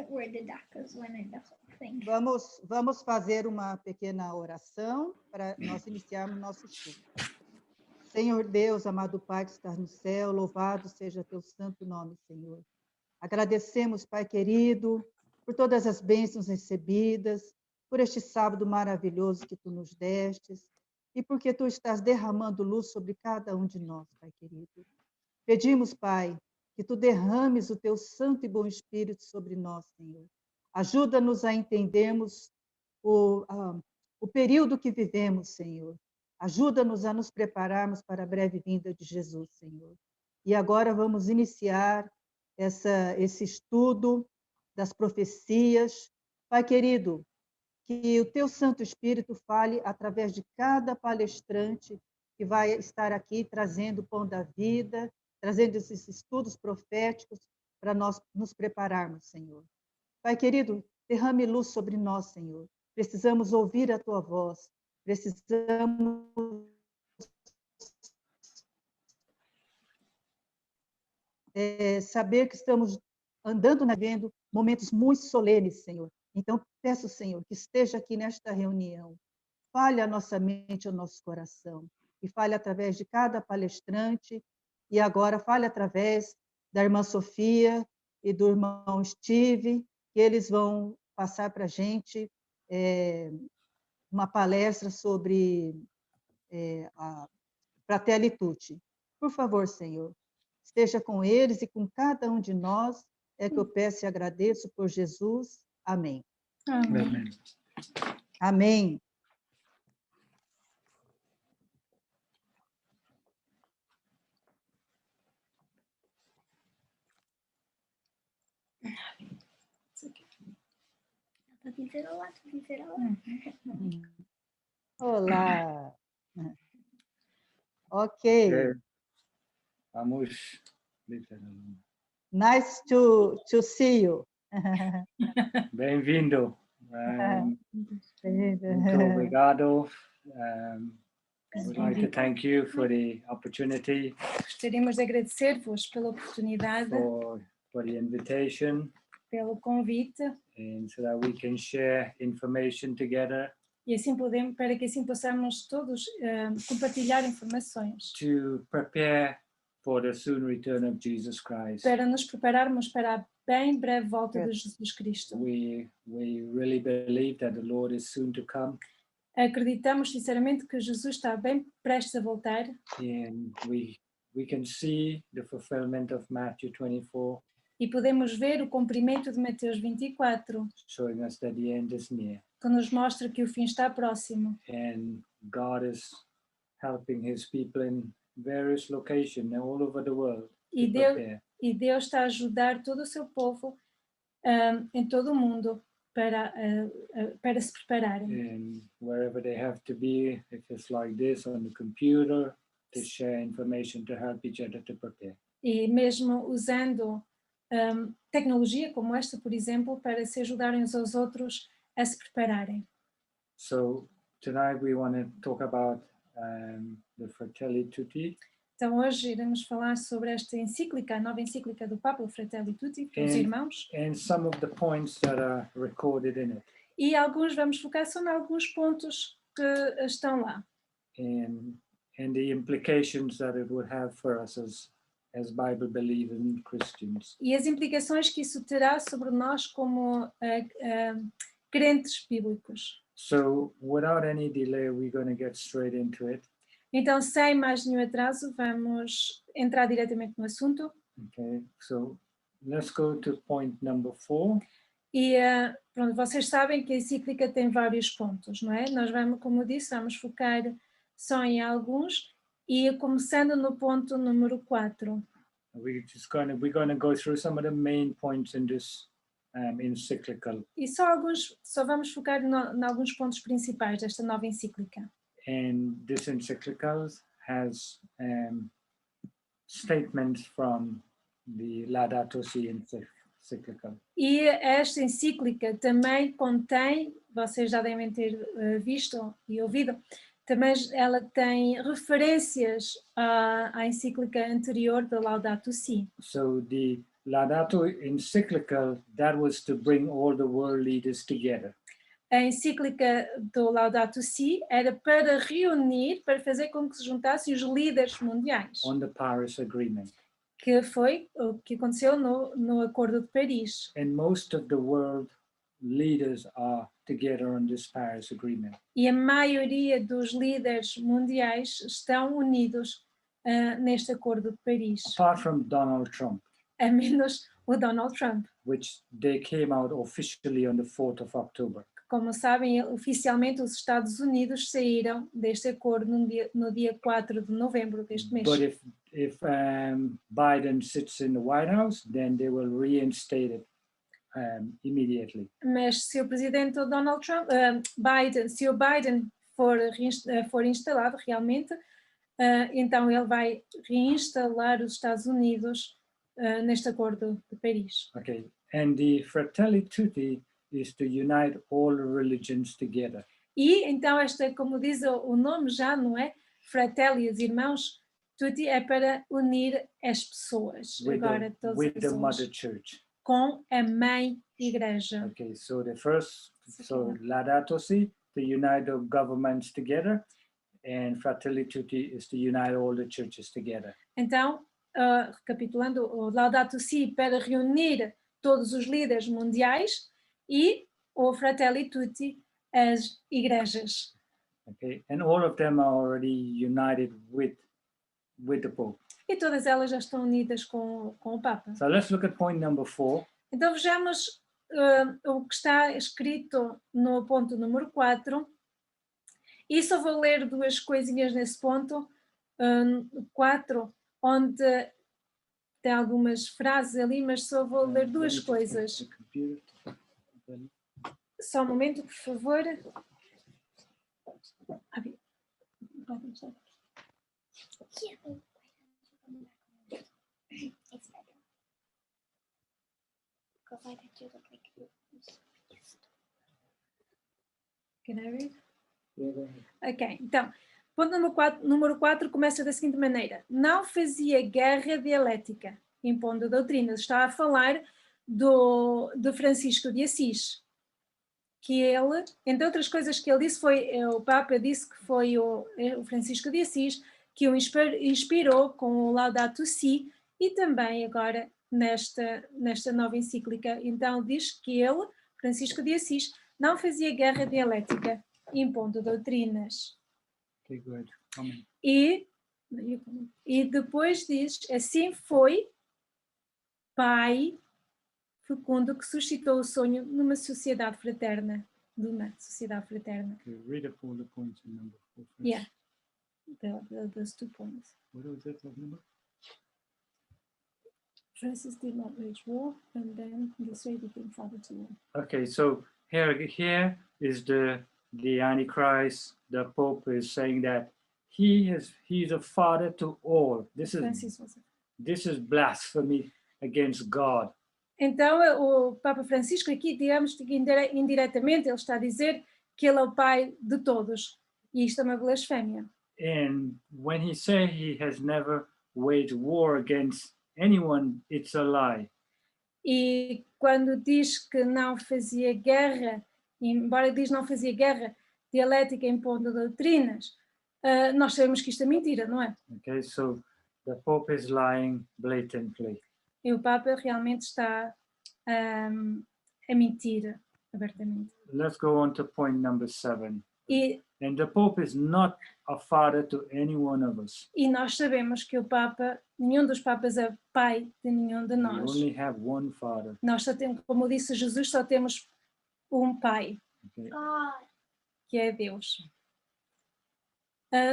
where the doctors went in the whole thing. Vamos fazer uma pequena oração para nós iniciarmos nosso estudo. Senhor Deus, amado Pai que estás no céu, louvado seja teu santo nome, Senhor. Agradecemos, Pai querido, por todas as bênçãos recebidas, por este sábado maravilhoso que tu nos destes e porque tu estás derramando luz sobre cada um de nós, Pai querido. Pedimos, Pai, que tu derrames o teu santo e bom Espírito sobre nós, Senhor. Ajuda-nos a entendermos o período que vivemos, Senhor. Ajuda-nos a nos prepararmos para a breve vinda de Jesus, Senhor. E agora vamos iniciar esse estudo das profecias. Pai querido, que o teu Santo Espírito fale através de cada palestrante que vai estar aqui trazendo o pão da vida, trazendo esses estudos proféticos para nós nos prepararmos, Senhor. Pai querido, derrame luz sobre nós, Senhor. Precisamos ouvir a tua voz, precisamos saber que estamos andando, vivendo momentos muito solenes, Senhor. Então, peço, Senhor, que esteja aqui nesta reunião, fale a nossa mente, o nosso coração, e fale através de cada palestrante, e agora fale através da irmã Sofia e do irmão Steve, que eles vão passar para a gente uma palestra sobre a Fratelli Tutti. Por favor, Senhor, esteja com eles e com cada um de nós, é que eu peço e agradeço por Jesus. Amém. Amém. Amém. Olá. Ok. Vamos. Nice to see you. Bem-vindo. Muito obrigado. We'd like to thank you for the opportunity. Gostaríamos de agradecer-vos pela oportunidade, for the invitation, pelo convite, and so that we can share information together. E assim para que assim possamos todos compartilhar informações. To prepare for the soon return of Jesus Christ. Para nos prepararmos para a bem breve volta de Jesus Cristo. We really believe that the Lord is soon to come. Acreditamos sinceramente que Jesus está bem prestes a voltar. And we can see the fulfillment of Matthew 24. E podemos ver o cumprimento de Mateus 24. Showing us that the end is near. Que nos mostra que o fim está próximo. And God is helping his people in various locations all over the world. E Deus está a ajudar todo o seu povo em todo o mundo para se prepararem. And wherever they have to be, if it's like this on the computer, to share information to help each other to prepare. E mesmo usando tecnologia como esta, por exemplo, para se ajudarem uns aos outros a se prepararem. So tonight we want to talk about the Fratelli Tutti. Então hoje iremos falar sobre esta encíclica, a nova encíclica do Papa, o Fratelli Tutti, para os irmãos. And some of the points that are recorded in it. E vamos focar só em alguns pontos que estão lá. And the implications that it would have for us as Bible believing Christians. E as implicações que isso terá sobre nós como crentes bíblicos. So without any delay, we're going to get straight into it. Então, sem mais nenhum atraso, vamos entrar diretamente no assunto. Okay, so let's go to point number 4. E pronto, vocês sabem que a encíclica tem vários pontos, não é? Nós vamos, como eu disse, vamos focar só em alguns e começando no ponto número 4. We're going to go through some of the main points in this encyclical. E só vamos focar em alguns pontos principais desta nova encíclica. And this encyclical has statements from the Laudato Si encyclical. E esta encíclica também contém, vocês já devem ter visto e ouvido, também ela tem referências à encíclica anterior da Laudato Si. So the Laudato encyclical, that was to bring all the world leaders together. A encíclica do Laudato Si era para reunir, para fazer com que se juntassem os líderes mundiais, On the Paris Agreement. que foi o que aconteceu no Acordo de Paris. And most of the world leaders are together on this Paris Agreement. E a maioria dos líderes mundiais estão unidos neste Acordo de Paris, Apart from Donald Trump, a menos o Donald Trump. which they came out officially on the 4th of October. Como sabem, oficialmente os Estados Unidos saíram deste acordo no dia 4 de novembro deste mês. But if Biden sits in the White House, then they will reinstate it immediately. Mas se o presidente Donald Trump, se o Biden for instalado realmente, então ele vai reinstalar os Estados Unidos neste Acordo de Paris. Okay, and the Fratelli Tutti is to unite all religions together. E então esta, como diz o nome já, não é? Fratelli, os irmãos, tutti é para unir as pessoas, agora todas as With the pessoas, Mother Church. com a mãe igreja. Okay, so Laudato Si, to unite the governments together, and Fratelli Tutti is to unite all the churches together. Então, recapitulando, o Laudato Si para reunir todos os líderes mundiais e o Fratelli Tutti as igrejas. Okay, and all of them are already united with the Pope. E todas elas já estão unidas com o Papa. So let's look at point number 4. Então vejamos o que está escrito no ponto número 4. E só vou ler duas coisinhas nesse ponto, 4, onde tem algumas frases ali, mas só vou ler duas coisas. Só um momento, por favor. Yeah. It's better. Because I bet you look like you. Can I read? Ok, então, ponto número 4 começa da seguinte maneira: não fazia guerra dialética, impondo doutrinas. Está a falar do Francisco de Assis, que ele, entre outras coisas que ele disse, o Papa disse que foi o Francisco de Assis que o inspirou com o Laudato Si, e também agora nesta nova encíclica. Então diz que ele, Francisco de Assis, não fazia guerra dialética, impondo doutrinas. Okay, good. E depois diz, assim foi pai fecundo que suscitou o sonho numa sociedade fraterna, de uma sociedade fraterna. Okay, read up all the points in number 4. Yeah, those 2 points. What was that talking about? Francis did not wage war, and then this way became father to war. Okay, so here is the Antichrist. The Pope is saying that he's a father to all. Francis was This is blasphemy against God. Então, o Papa Francisco aqui, digamos que indiretamente, ele está a dizer que ele é o pai de todos. E isto é uma blasfémia. And when he says he has never waged war against anyone, it's a lie. E quando diz que não fazia guerra, embora diz não fazia guerra dialética impondo doutrinas, nós sabemos que isto é mentira, não é? Okay, so the Pope is lying blatantly. E o Papa realmente está a mentir abertamente. Let's go on to point number 7. E And the Pope is not a father to any one of us. E nós sabemos que o Papa, nenhum dos Papas é pai de nenhum de We nós. only have one father. Nós só temos, como disse Jesus, só temos um pai, Okay? God. que é Deus.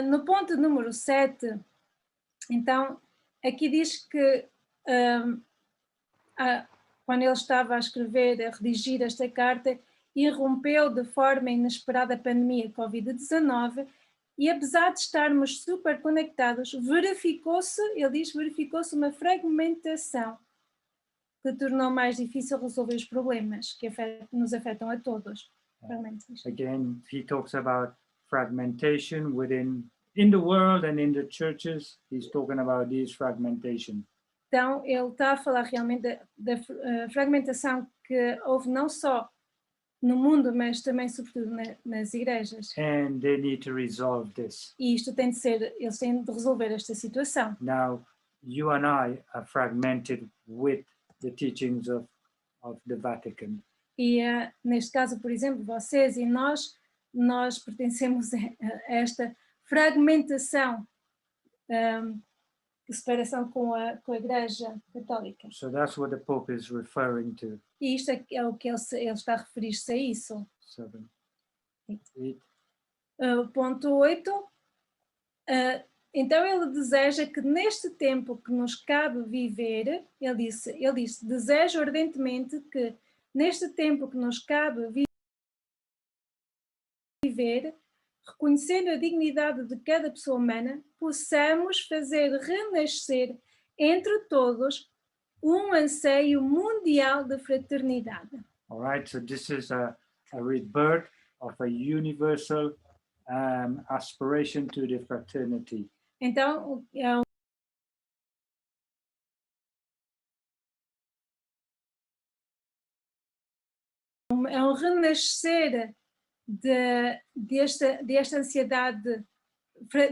No ponto número 7, então, aqui diz que quando ele estava a escrever, a redigir esta carta, irrompeu de forma inesperada a pandemia Covid-19 e, apesar de estarmos super conectados, ele diz, verificou-se uma fragmentação que tornou mais difícil resolver os problemas que nos afetam a todos. Again, he talks about fragmentation in the world and in the churches. He's talking about this fragmentation. Então, ele está a falar realmente da fragmentação que houve não só no mundo, mas também, sobretudo, nas igrejas. And they need to resolve this. E isto tem de ser, eles têm de resolver esta situação. Now, you and I are fragmented with the teachings of the Vatican. E neste caso, por exemplo, vocês e nós pertencemos a esta fragmentação, separação com a Igreja Católica. So that's what the Pope is referring to. E isto é o que ele está a referir-se a isso. 7, 8. Ponto 8. Então ele deseja que neste tempo que nos cabe viver, ele disse, desejo ardentemente que neste tempo que nos cabe viver, reconhecendo a dignidade de cada pessoa humana, possamos fazer renascer entre todos um anseio mundial de fraternidade. All right, so this is a rebirth of a universal aspiration to the fraternity. Então, é um renascer desta ansiedade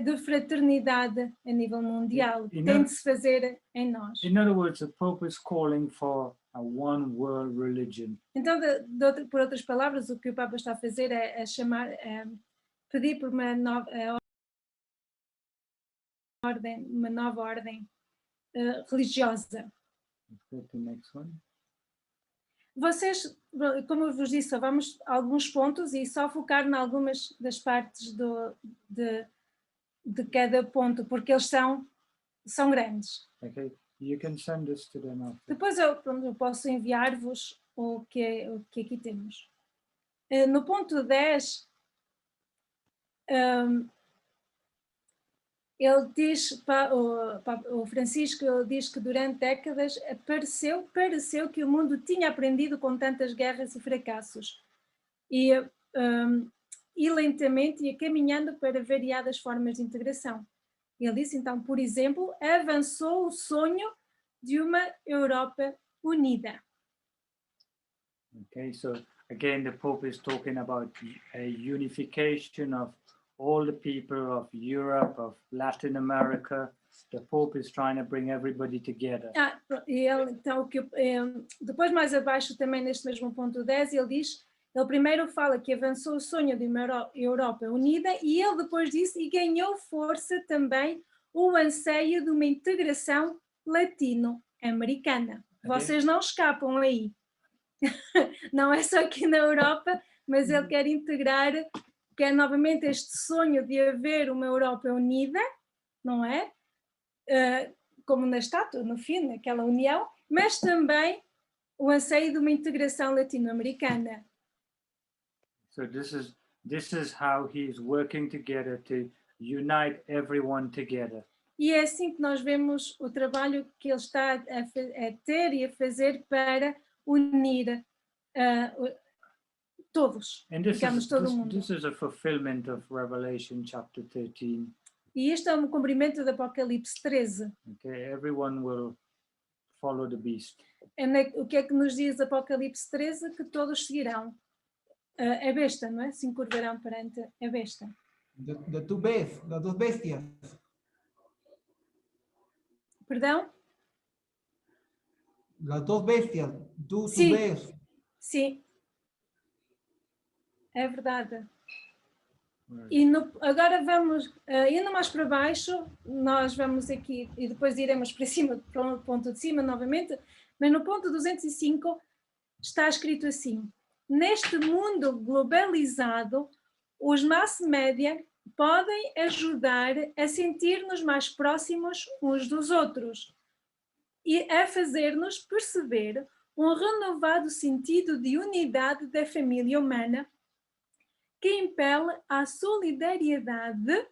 de fraternidade a nível mundial, que tem de se fazer em nós. In other words, the Pope is calling for a one world religion. Então, por outras palavras, o que o Papa está a fazer é pedir por uma nova ordem religiosa. Let's go to the next one. Vocês, como eu vos disse, só vamos a alguns pontos e só focar em algumas das partes de cada ponto, porque eles são grandes. Okay, you can send this to them after. Depois eu posso enviar-vos o que aqui temos. No ponto 10, ele diz, o Francisco diz que durante décadas pareceu que o mundo tinha aprendido com tantas guerras e fracassos e lentamente ia caminhando para variadas formas de integração. Ele disse então, por exemplo, avançou o sonho de uma Europa unida. Okay, so again, the Pope is talking about a unification of all the people of Europe, of Latin America. The Pope is trying to bring everybody together. Então, depois mais abaixo também neste mesmo ponto 10, ele primeiro fala que avançou o sonho de uma Europa unida e ele depois disse, e ganhou força também o anseio de uma integração latino-americana. Okay. Vocês não escapam aí. Não é só aqui na Europa, mas ele quer integrar, quer novamente este sonho de haver uma Europa unida, não é? Como na estátua, no fim, naquela união, mas também o anseio de uma integração latino-americana. So this is how he's working together to unite everyone together. E é assim que nós vemos o trabalho que ele está a ter e a fazer para unir todos, digamos, todo o mundo. This is a fulfillment of Revelation chapter 13. E isto é um cumprimento do Apocalipse 13. Okay, everyone will follow the beast. O que é que nos diz Apocalipse 13? Que todos seguirão a besta, não é? Se encurvarão perante a besta. The two beasts, las dos bestias. Perdão? Las dos bestias, two Sim. beasts. Sim. É verdade. E agora vamos, indo mais para baixo, nós vamos aqui, e depois iremos para cima, para o ponto de cima novamente, mas no ponto 205 está escrito assim: neste mundo globalizado, os mass media podem ajudar a sentir-nos mais próximos uns dos outros e a fazer-nos perceber um renovado sentido de unidade da família humana que impele à solidariedade,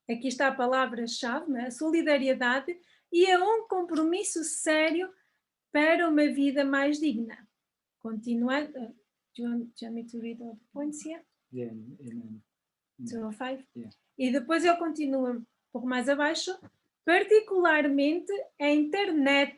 aqui está a palavra-chave, né? A solidariedade, e a um compromisso sério para uma vida mais digna. Continuando, do you want me to read all the points here? Yeah, 205? Yeah. E depois ele continua um pouco mais abaixo, Particularmente, a internet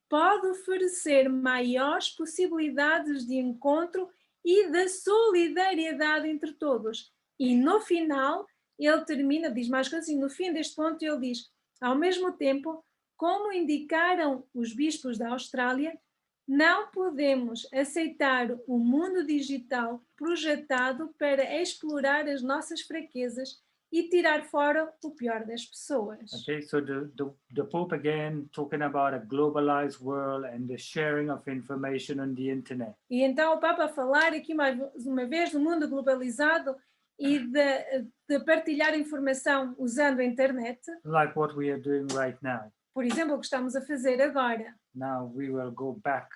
pode oferecer maiores possibilidades de encontro e da solidariedade entre todos. E no final, ele termina, diz mais coisas, e no fim deste ponto ele diz, ao mesmo tempo, como indicaram os bispos da Austrália, não podemos aceitar o mundo digital projetado para explorar as nossas fraquezas e tirar fora o pior das pessoas. Okay, so the Pope again talking about a globalized world and the sharing of information on the internet. E então o Papa a falar aqui mais uma vez do mundo globalizado e de partilhar informação usando a internet, Like what we are doing right now. por exemplo, o que estamos a fazer agora. Now we will go back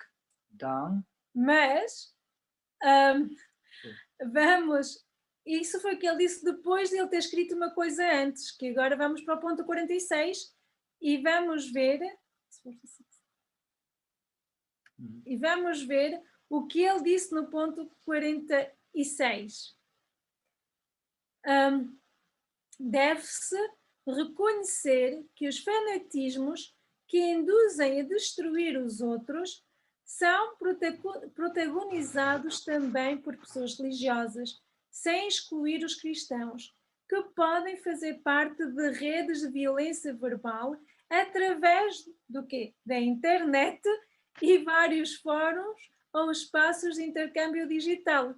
down. Mas vamos, isso foi o que ele disse depois de ele ter escrito uma coisa antes, que agora vamos para o ponto 46 e vamos ver e vamos ver o que ele disse no ponto 46. Deve-se reconhecer que os fanatismos que induzem a destruir os outros são protagonizados também por pessoas religiosas, sem excluir os cristãos, que podem fazer parte de redes de violência verbal através do quê? Da internet e vários fóruns ou espaços de intercâmbio digital.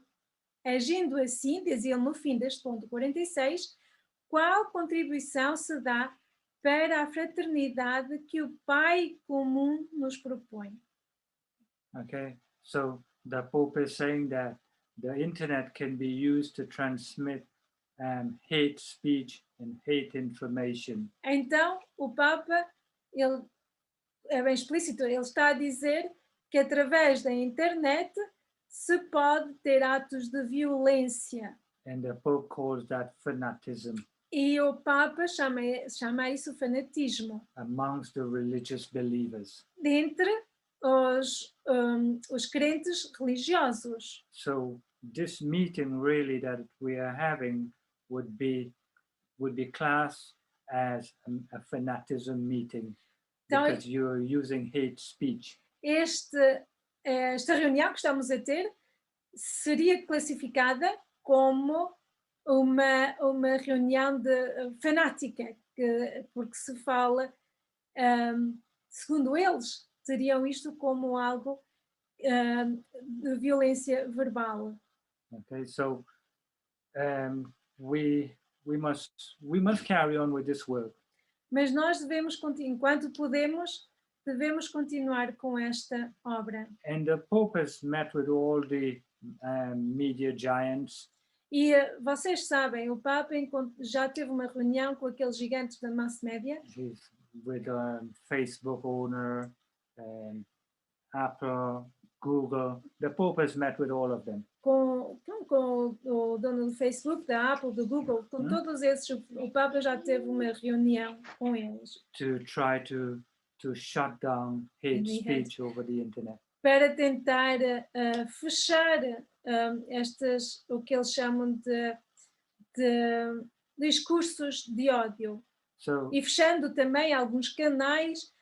Agindo assim, diz ele no fim deste ponto 46, qual contribuição se dá para a fraternidade que o Pai comum nos propõe? Okay, so the Pope is saying that the internet can be used to transmit hate speech and hate information. Então, o Papa, ele é bem explícito, ele está a dizer que através da internet se pode ter atos de violência. And the Pope calls that fanatism E o Papa chama isso fanatismo. amongst the religious believers. Dentre os crentes religiosos. So this meeting really that we are having would be classed as a fanatism meeting Então, because you're using hate speech. Esta reunião que estamos a ter seria classificada como uma reunião fanática, porque se fala, segundo eles, teriam isto como algo de violência verbal. Okay, so we must carry on with this work. Mas nós enquanto podemos, devemos continuar com esta obra. And the Pope has met with all the media giants. E vocês sabem, o Papa já teve uma reunião com aqueles gigantes da mass media. He's with Facebook owner, Apple, Google. The Pope has met with all of them. Com o dono do Facebook, da Apple, do Google, com todos esses, o Papa já teve uma reunião com eles. To try to shut down hate speech over the internet. Para tentar fechar o que eles chamam de discursos de ódio. So, E fechando também alguns canais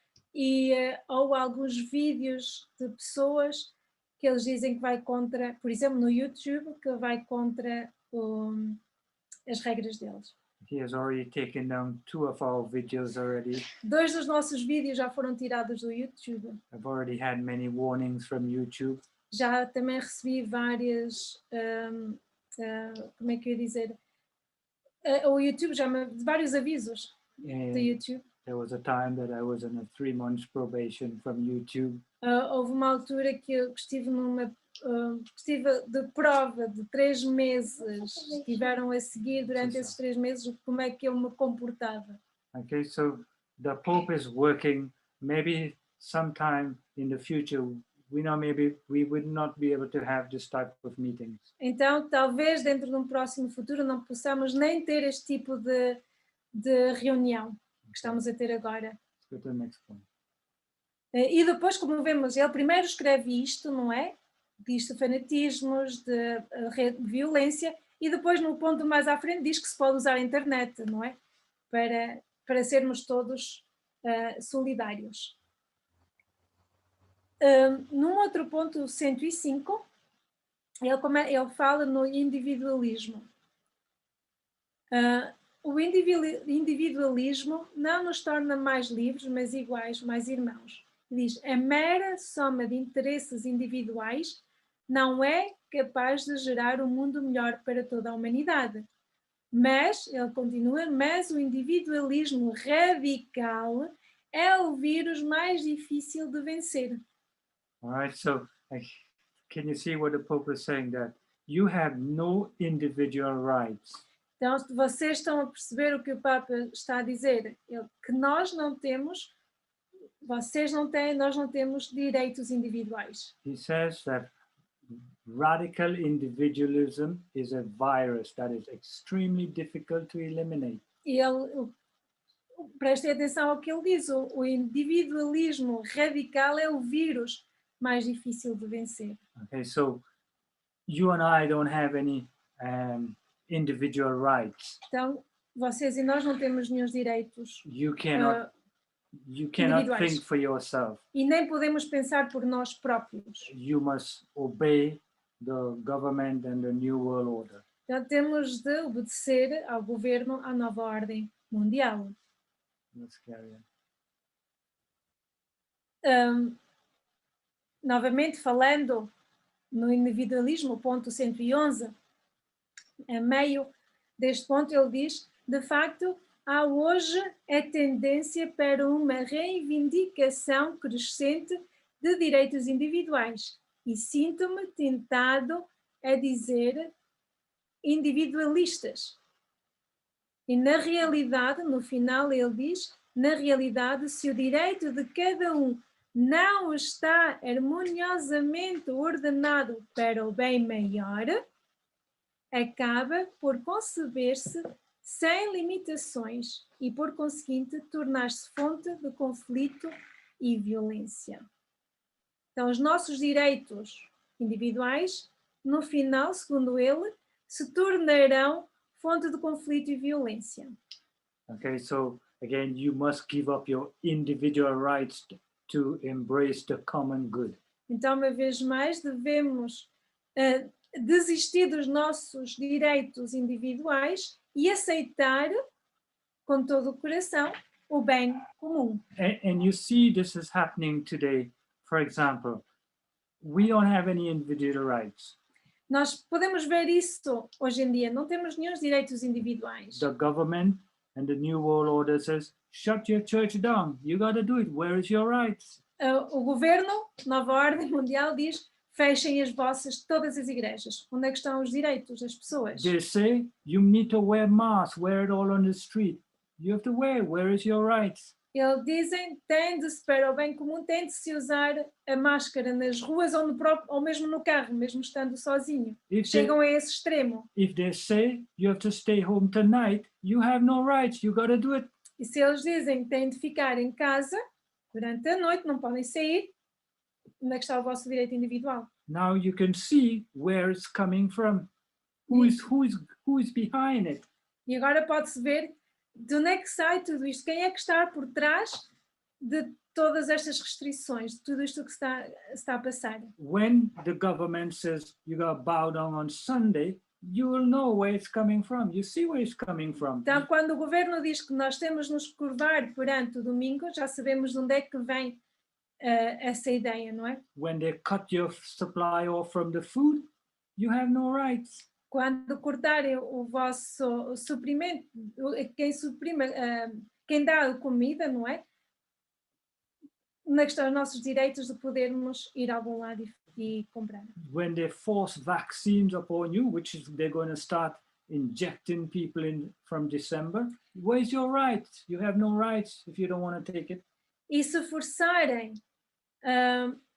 ou alguns vídeos de pessoas que eles dizem que vai contra, por exemplo, no YouTube, que vai contra as regras deles. he has already taken down 2 of our videos already. 2 dos nossos vídeos já foram tirados do YouTube. I've already had many warnings from YouTube. Já também recebi várias, como é que eu ia dizer? O YouTube vários avisos do YouTube. There was a time that I was on a 3 months probation from YouTube. Houve uma altura que eu estive estive de prova de 3 meses, estiveram a seguir durante esses 3 meses como é que eu me comportava. Okay, so the Pope is working. Maybe sometime in the future, maybe we would not be able to have this type of meetings. Então, talvez dentro de um próximo futuro não possamos nem ter este tipo de reunião que estamos a ter agora. Let's go to the next one. E depois, como vemos, ele primeiro escreve isto, não é? Diz de fanatismos, de violência, e depois no ponto mais à frente diz que se pode usar a internet, não é? Para sermos todos solidários. Num outro ponto, 105, ele fala no individualismo. O individualismo não nos torna mais livres, mas iguais, mais irmãos. Diz, a mera soma de interesses individuais não é capaz de gerar um mundo melhor para toda a humanidade. Mas, ele continua, mas o individualismo radical é o vírus mais difícil de vencer. All right, so can you see what the Pope is saying, that you have no individual rights? Então, vocês estão a perceber o que o Papa está a dizer? Que nós não temos, vocês não têm, nós não temos direitos individuais. He says that radical individualism is a virus that is extremely difficult to eliminate. E prestem atenção ao que ele diz, o individualismo radical é o vírus mais difícil de vencer. Okay, so you and I don't have any individual rights. Então, vocês e nós não temos nenhum direitos You cannot individuais. think for yourself. E nem podemos pensar por nós próprios. You must obey the government and the New World Order. Então, temos de obedecer ao governo, à nova ordem mundial. Let's carry on. Novamente, falando no individualismo, ponto 111, a meio deste ponto ele diz, de facto, há hoje a tendência para uma reivindicação crescente de direitos individuais e sinto-me tentado a dizer individualistas. E na realidade, no final ele diz, na realidade, se o direito de cada um não está harmoniosamente ordenado para o bem maior, acaba por conceber-se sem limitações e, por conseguinte, tornar-se fonte de conflito e violência. Então, os nossos direitos individuais, no final, segundo ele, se tornarão fonte de conflito e violência. Okay, so again, you must give up your individual rights to embrace the common good. Então, uma vez mais, devemos desistir dos nossos direitos individuais e aceitar, com todo o coração, o bem comum. And you see this is happening today. For example, we don't have any individual rights. Nós podemos ver isso hoje em dia, não temos nenhum direitos individuais. The government and the New World Order says, shut your church down. You got to do it. Where is your rights? O governo, nova ordem mundial, diz, fechem as vossas, todas as igrejas. Onde é que estão os direitos das pessoas? They say, you need to wear masks, wear it all on the street. You have to wear it. Where is your rights? Eles dizem, tende-se para o bem comum, tende-se usar a máscara nas ruas ou, ou mesmo no carro, mesmo estando sozinho. Chegam a esse extremo. If they say you have to stay home tonight, you have no rights. You got to do it. E se eles dizem que têm de ficar em casa durante a noite, não podem sair, onde é que está o vosso direito individual? Now you can see where it's coming from. Who is behind it? E agora pode-se ver de onde é que sai tudo isto, quem é que está por trás de todas estas restrições, de tudo isto que está a passar. When the government says you got to bow down on Sunday, you will know where it's coming from. You see where it's coming from. Então, quando o governo diz que nós temos de nos curvar perante o domingo, já sabemos de onde é que vem essa ideia, não é? When they cut your supply off from the food, you have no rights. Quando cortarem o vosso suprimento, quem suprime, quem dá a comida, não é? Onde é que estão os nossos direitos de podermos ir a algum lado e comprar? When they force vaccines upon you, which is they're going to start injecting people in from December, where's your rights? You have no rights if you don't want to take it. E se forçarem,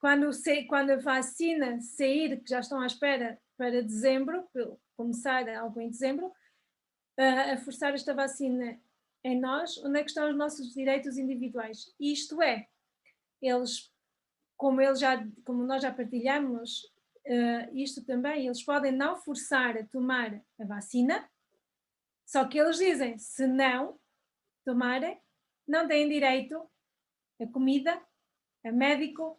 quando a vacina sair, que já estão à espera para dezembro, começar algo em dezembro, a forçar esta vacina em nós, onde é que estão os nossos direitos individuais? Isto é, eles, como nós já partilhamos, isto também, eles podem não forçar a tomar a vacina, só que eles dizem, se não tomarem, não têm direito a comida, a médico,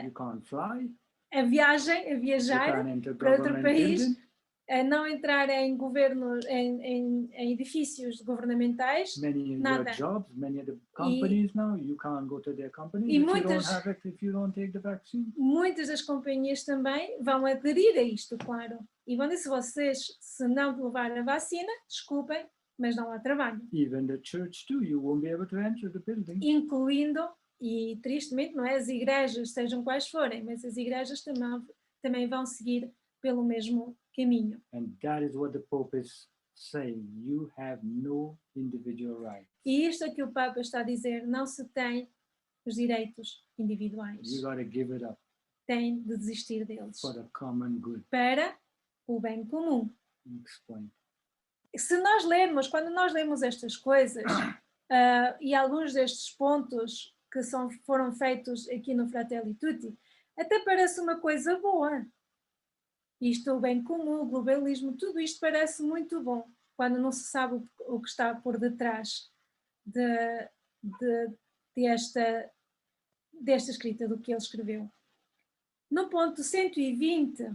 You can't fly. a viagem, a You viajar can't enter para outro government país, building. a não entrar em governos, em edifícios governamentais, Many nada. jobs, many of the companies now, you can't go to their companies E if you muitas- don't have it, if you don't take the vaccine. Muitas das companhias também vão aderir a isto, claro. E vão dizer, se vocês, se não levar a vacina, desculpem, mas não há trabalho. Even the church too, you won't be able to enter the building. Incluindo, e tristemente, não é, as igrejas, sejam quais forem, mas as igrejas também vão seguir pelo mesmo caminho. And that is what the Pope is saying. You have no individual rights. E isto é que o Papa está a dizer, não se tem os direitos individuais. You got to give it up Tem de desistir deles for the common good. para o bem comum. Explain. Se nós lermos, quando nós lemos estas coisas, e alguns destes pontos que foram feitos aqui no Fratelli Tutti, até parece uma coisa boa. Isto, o bem comum, o globalismo, tudo isto parece muito bom, quando não se sabe o que está por detrás desta escrita, do que ele escreveu. No ponto 120,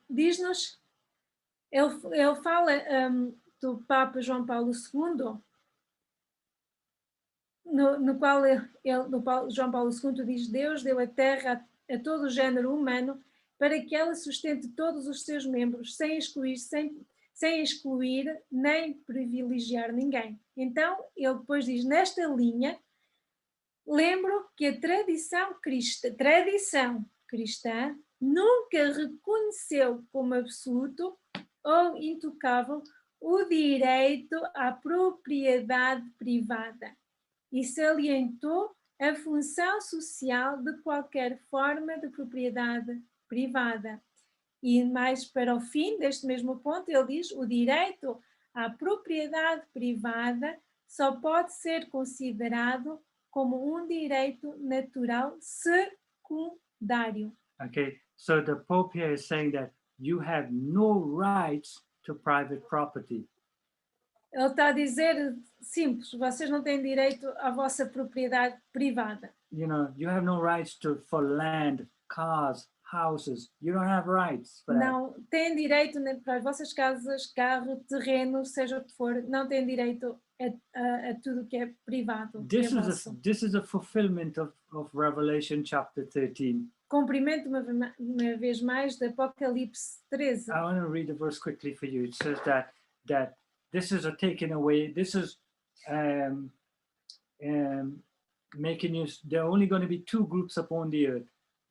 diz-nos, ele fala do Papa João Paulo II, no qual João Paulo II diz: Deus deu a terra a todo o género humano para que ela sustente todos os seus membros, sem excluir nem privilegiar ninguém. Então, ele depois diz, nesta linha, lembro que a tradição cristã nunca reconheceu como absoluto ou intocável o direito à propriedade privada e salientou a função social de qualquer forma de propriedade privada. E mais para o fim deste mesmo ponto, ele diz: o direito à propriedade privada só pode ser considerado como um direito natural secundário. Okay, so the Pope here is saying that you have no rights to private property. Ele está a dizer simples: vocês não têm direito à vossa propriedade privada. You know, you have no rights for land, cars, houses. You don't have rights for that. Não têm direito para as vossas casas, carro, terreno, seja o que for, não têm direito a tudo que é privado. This que é is vosso. this is a fulfillment of Revelation chapter 13. Cumprimento uma vez mais de Apocalipse 13. I want to read the verse quickly for you. It says that this is a taking away. This is making you. There are only going to be two groups upon the earth.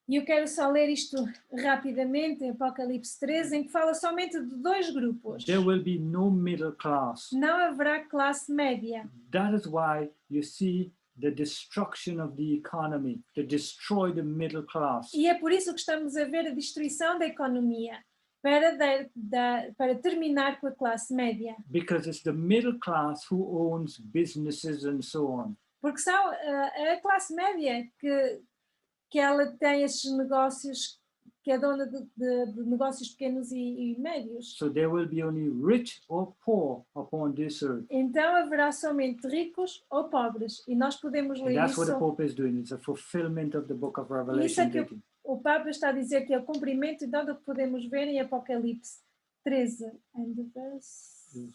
E eu quero só ler isto rapidamente, em Apocalipse 13, em que fala somente de dois grupos. There will be no middle class. Não haverá classe média. That is why you see the destruction of the economy, to destroy the middle class. E é por isso que estamos a ver a destruição da economia, para terminar com a classe média. Because it's the middle class who owns businesses and so on. Porque são a classe média que ela tem esses negócios, que é dona de negócios pequenos e médios. So there will be only rich or poor upon this earth. Então haverá somente ricos ou pobres. E nós podemos And ler that's isso. what the Pope is doing. It's a fulfillment of the book of Isso é Revelation. que 13. o Papa está a dizer que é o cumprimento então do que podemos ver em Apocalipse 13. And the verse,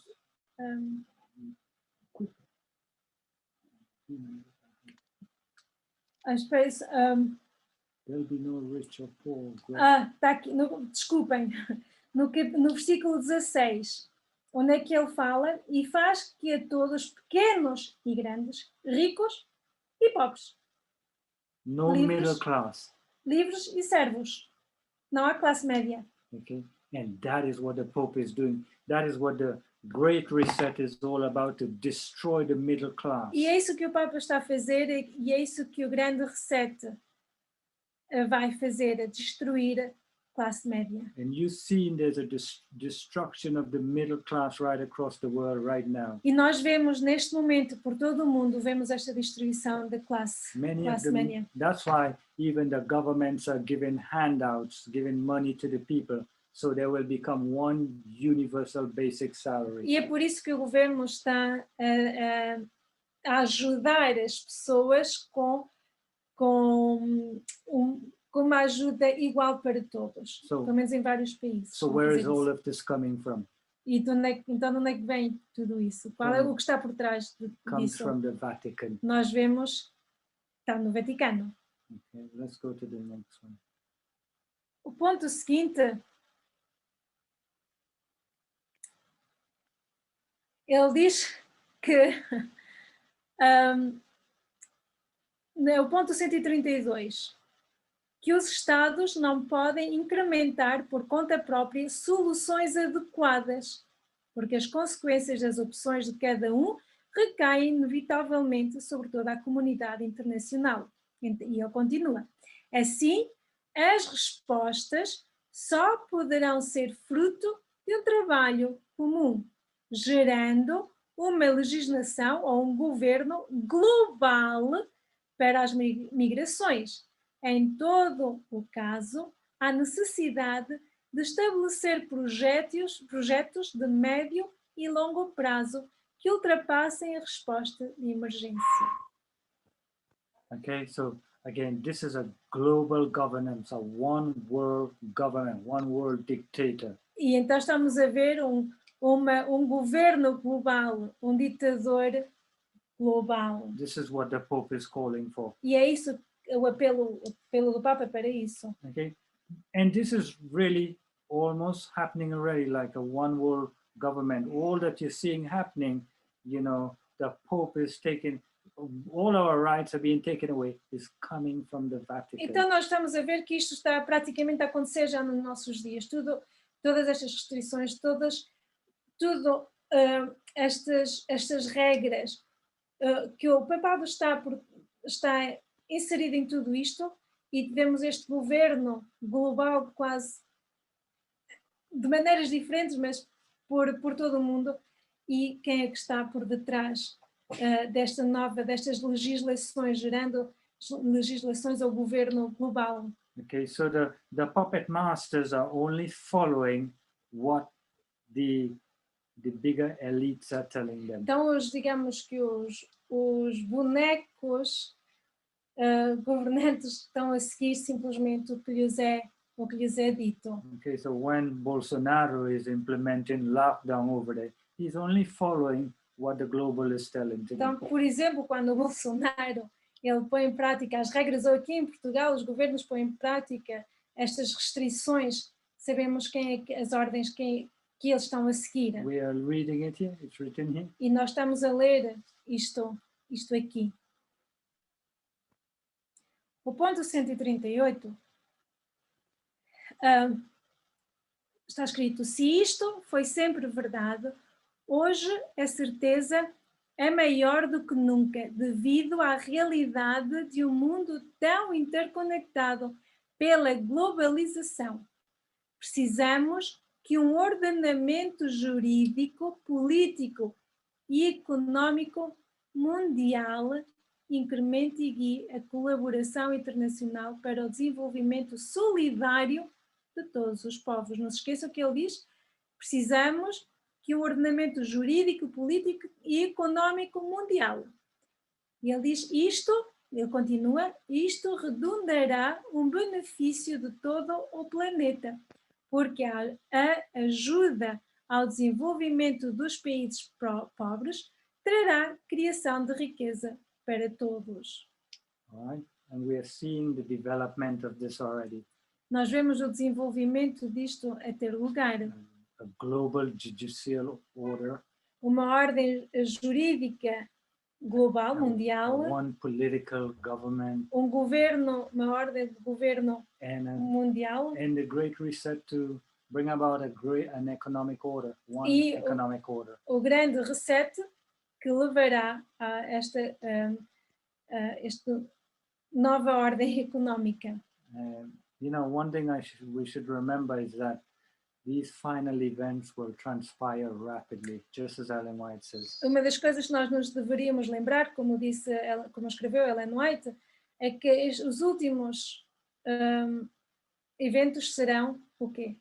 There'll be no rich or poor. está aqui, desculpem, no versículo 16, onde é que ele fala: e faz que a todos, pequenos e grandes, ricos e pobres, No livres. middle class. livres e servos. Não há classe média. Okay, and that is what the Pope is doing. That is what the Great Reset is all about, to destroy the middle class. E é isso que o Papa está a fazer, e é isso que o grande reset vai fazer, a destruir a classe média. And you see there's a destruction of the middle class right across the world right now. E nós vemos neste momento, por todo o mundo, vemos esta destruição da classe média. That's why even the governments are giving handouts, giving money to the people, so there will become one universal basic salary. E é por isso que o governo está a ajudar as pessoas com uma ajuda igual para todos, So- pelo menos em vários países. So vão where fazer is all isso. of this coming from? E de onde é que vem tudo isso? Qual é o que está por trás Comes disso? from the Vatican. Nós vemos, está no Vaticano. Okay, let's go to the next one. O ponto seguinte, ele diz que o ponto 132, que os Estados não podem incrementar por conta própria soluções adequadas, porque as consequências das opções de cada um recaem inevitavelmente sobre toda a comunidade internacional. E ele continua. Assim, as respostas só poderão ser fruto de um trabalho comum, gerando uma legislação ou um governo global para as migrações. Em todo o caso, há necessidade de estabelecer projetos de médio e longo prazo que ultrapassem a resposta de emergência. Okay, so again, this is a global governance, a one world government, one world dictator. E então estamos a ver um governo global, um ditador global. This is what the Pope is calling for. E é isso, o apelo do Papa para isso. Okay, and this is really almost happening already, like a one world government. All that you're seeing happening, you know, the Pope is taking, all our rights are being taken away, is coming from the Vatican. Então nós estamos a ver que isto está praticamente a acontecer já nos nossos dias. Todas estas restrições, estas regras que o papado está inserido em tudo isto, e vemos este governo global quase de maneiras diferentes, mas por todo o mundo. E quem é que está por detrás destas legislações, gerando legislações ao governo global? Okay, so the puppet masters are only following what the bigger elites are telling them. Então, digamos que os bonecos governantes estão a seguir simplesmente o que lhes é dito. Okay, so when Bolsonaro is implementing lockdown over there, he's only following what the globalists telling him. Então, por exemplo, quando o Bolsonaro ele põe em prática as regras, ou aqui em Portugal os governos põem em prática estas restrições, sabemos as ordens que eles estão a seguir. We are reading it here, it's written here. E nós estamos a ler isto aqui. O ponto 138 está escrito: se isto foi sempre verdade, hoje a certeza é maior do que nunca, devido à realidade de um mundo tão interconectado pela globalização. Precisamos que um ordenamento jurídico, político e económico mundial incremente e guie a colaboração internacional para o desenvolvimento solidário de todos os povos. Não se esqueçam que ele diz: precisamos que um ordenamento jurídico, político e económico mundial. E ele diz ele continua, isto redundará um benefício de todo o planeta, porque a ajuda ao desenvolvimento dos países pobres trará criação de riqueza para todos. All right, and we are seeing the development of this already. Nós vemos o desenvolvimento disto a ter lugar. A global judicial order. Uma ordem jurídica global, mundial. One political government. Uma ordem de governo mundial. And the Great Reset to bring about an economic order, economic order. O grande reset que levará a esta nova ordem económica. You know, one thing we should remember is that these final events will transpire rapidly, just as Ellen White says. Uma das coisas que nós nos deveríamos lembrar, como escreveu Ellen White, é que os últimos eventos serão o quê?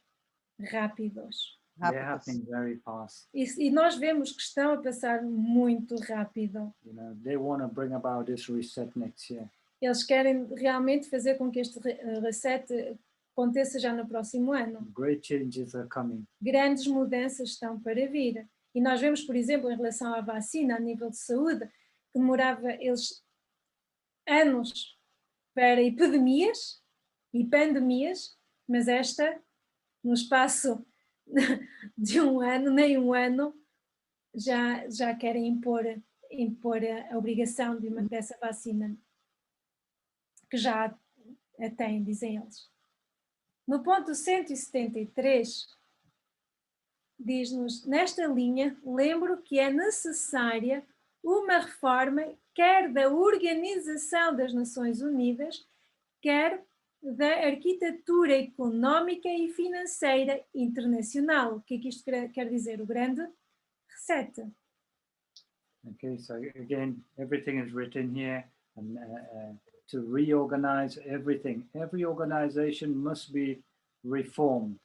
Rápidos. They're rápidas. happening very fast. E nós vemos que estão a passar muito rápido. You know, they want to bring about this reset next year. Eles querem realmente fazer com que este reset aconteça já no próximo ano. Great changes are coming. Grandes mudanças estão para vir. E nós vemos, por exemplo, em relação à vacina, a nível de saúde, que demorava eles anos para epidemias e pandemias, mas esta, no espaço de um ano, nem um ano, já querem impor a obrigação dessa vacina, que já a têm, dizem eles. No ponto 173, diz-nos, nesta linha, lembro que é necessária uma reforma quer da Organização das Nações Unidas, quer da arquitetura económica e financeira internacional. O que é que isto quer dizer? O grande reset. Okay, so again, everything is written here, and to reorganize everything. Every organization must be reformed.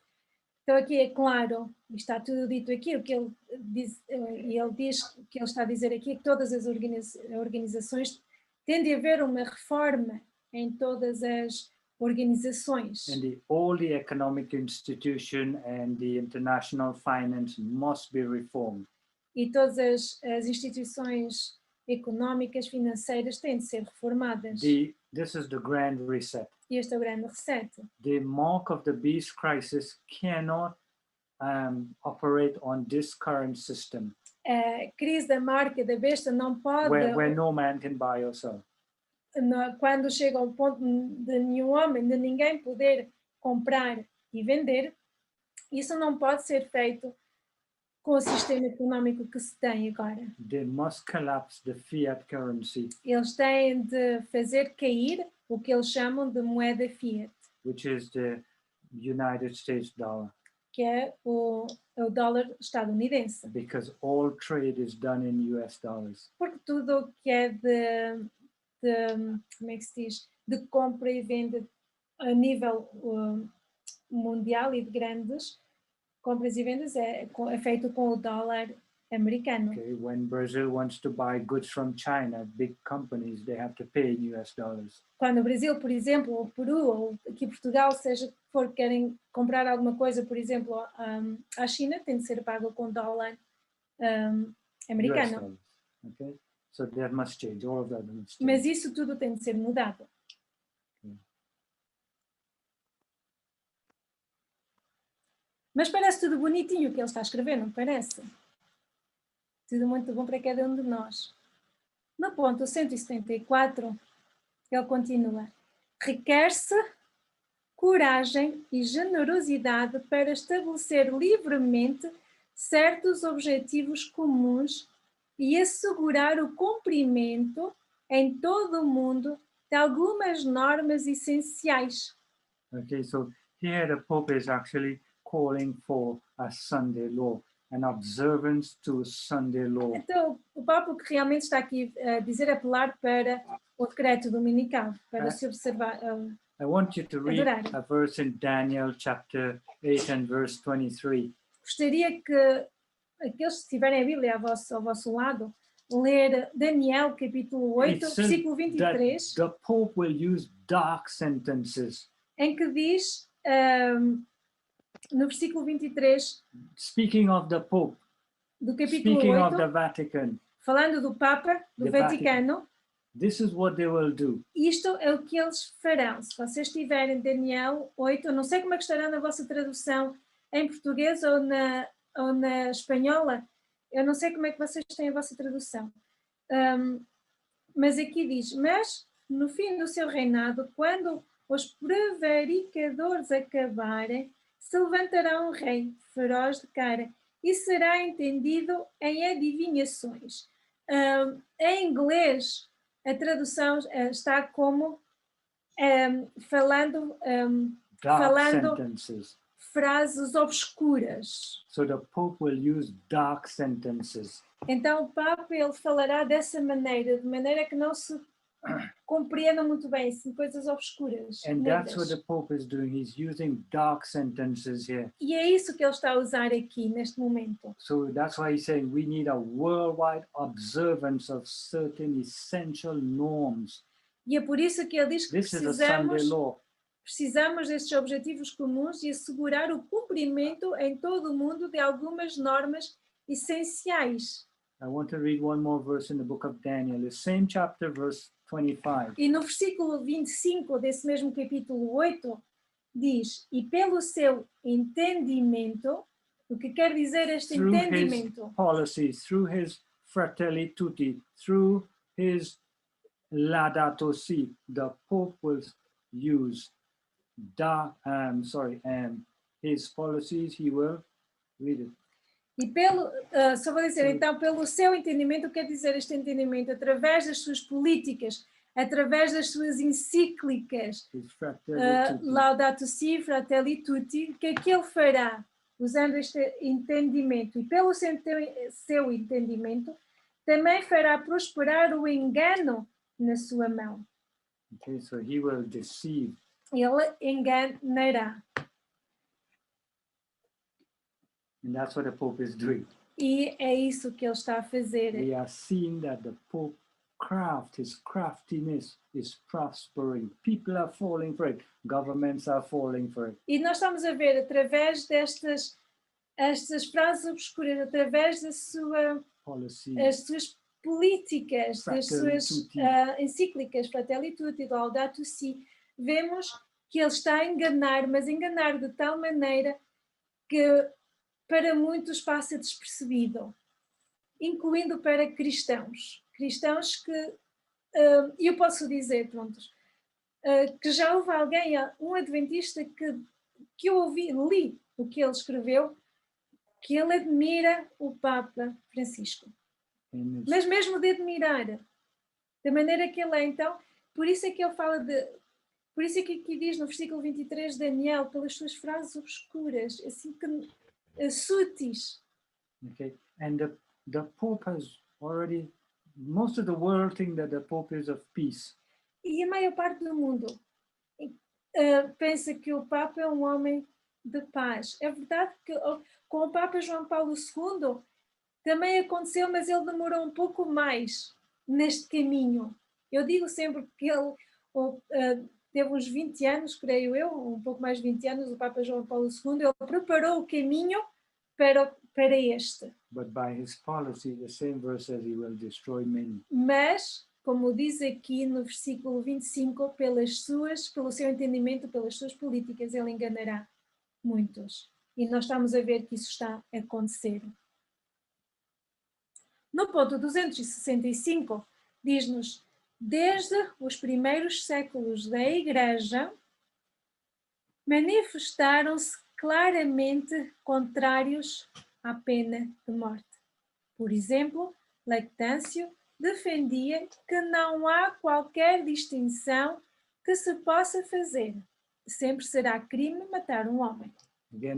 Então aqui é claro, está tudo dito aqui, o que ele diz, e ele diz que ele está a dizer aqui é que todas as organizações têm de haver uma reforma em todas as organizações. And all the economic institution and the international finance must be reformed. E todas as instituições económicas, financeiras têm de ser reformadas. This is the grand reset. E este é o grande reset. The mark of the beast crisis cannot operate on this current system A crise da marca da besta não pode, where no man can buy or sell. quando chega ao ponto de nenhum homem, de ninguém poder comprar e vender, isso não pode ser feito com o sistema económico que se tem agora. They must collapse the fiat currency, Eles têm de fazer cair o que eles chamam de moeda fiat, which is the United States dollar, que é o dólar estadunidense. because all trade is done in US dollars. Porque tudo o que é de como é que se diz, de compra e venda a nível mundial e de grandes compras e vendas é feito com o dólar americano. Okay, when Brazil wants to buy goods from China, big companies, they have to pay in US dollars. Quando o Brasil, por exemplo, ou o Peru, ou aqui Portugal, seja que for, querem comprar alguma coisa, por exemplo, à China, tem de ser pago com dólar US americano. dollars. Okay, so that must change. All of that must change. Mas isso tudo tem de ser mudado. Mas parece tudo bonitinho o que ele está a escrever, não parece? Tudo muito bom para cada um de nós. No ponto 174, ele continua. Requer-se coragem e generosidade para estabelecer livremente certos objetivos comuns e assegurar o cumprimento em todo o mundo de algumas normas essenciais. Okay, so here the Pope is actually calling for a Sunday law, an observance to Sunday law. Então, o Papa o que realmente está aqui a dizer, apelar para o decreto dominical, para se observar. I want you to read Adorar. a verse in Daniel chapter 8 and verse 23. Gostaria que aqueles que tiverem a Bíblia ao vosso lado, ler Daniel capítulo 8, It says versículo 23, the Pope will use dark sentences, em que diz, no versículo 23 speaking of the Pope, do capítulo speaking of the 8, Vatican. falando do Papa, do The Vaticano, This is what they will do. isto é o que eles farão. Se vocês tiverem Daniel 8, eu não sei como é que estará na vossa tradução em português ou na espanhola, eu não sei como é que vocês têm a vossa tradução. Mas aqui diz, mas no fim do seu reinado, quando os prevaricadores acabarem, se levantará um rei feroz de cara e será entendido em adivinhações. Em inglês, a tradução está como falando Sentences. frases obscuras. So the Pope will use dark sentences. Então o Papa ele falará dessa maneira, de maneira que não se compreendam muito bem, assim, coisas obscuras. And that's what negras. the Pope is doing. He's using dark sentences here. E é isso que ele está a usar aqui, neste momento. So that's why he's saying we need a worldwide observance of certain essential norms. E é por isso que ele diz que This is a Sunday law. precisamos destes objetivos comuns e assegurar o cumprimento em todo o mundo de algumas normas essenciais. I want to read one more verse in the book of Daniel, the same chapter, verse 25. E no versículo 25 desse mesmo capítulo 8, diz, e pelo seu entendimento, o que quer dizer este Through his entendimento? policies, through his fratelli tutti, through his laudato si, the Pope will use his policies, he will read it. E pelo, só vou dizer, então, pelo seu entendimento, quer dizer este entendimento, através das suas políticas, através das suas encíclicas, His fratelli tutti. Laudato Si, Fratelli Tutti, o que é que ele fará? Usando este entendimento, e pelo seu entendimento, também fará prosperar o engano na sua mão. Okay, so he will deceive. Ele enganará. And that's what the Pope is doing. E é isso que ele está a fazer. We are seeing that the Pope his craftiness is prospering. People are falling for it. Governments are falling for it. E nós estamos a ver, através estas frases obscuras, através da sua, Policy. as suas políticas, das Fratelli suas Tutti. encíclicas, Fratelli Tutti, Laudato Si, vemos que ele está a enganar, mas enganar de tal maneira que para muitos passa despercebido, incluindo para cristãos. Cristãos que, eu posso dizer, prontos, que já houve alguém, um adventista que eu li o que ele escreveu, que ele admira o Papa Francisco. And Mas mesmo de admirar, da maneira que ele é, então, por isso é que ele fala por isso é que aqui diz no versículo 23 de Daniel, pelas suas frases obscuras, assim que sutis. okay, and the Pope has already, most of the world think that the Pope is of peace. E a maior parte do mundo pensa que o Papa é um homem de paz. É verdade que com o Papa João Paulo II também aconteceu, mas ele demorou um pouco mais neste caminho. Eu digo sempre que ele teve uns 20 anos, creio eu, um pouco mais de 20 anos, o Papa João Paulo II, ele preparou o caminho para este. But by his policy, the same verse says he will destroy many. Mas, como diz aqui no versículo 25, pelo seu entendimento, pelas suas políticas, ele enganará muitos. E nós estamos a ver que isso está a acontecer. No ponto 265, diz-nos, desde os primeiros séculos da Igreja, manifestaram-se claramente contrários à pena de morte. Por exemplo, Lactâncio defendia que não há qualquer distinção que se possa fazer. Sempre será crime matar um homem. Again,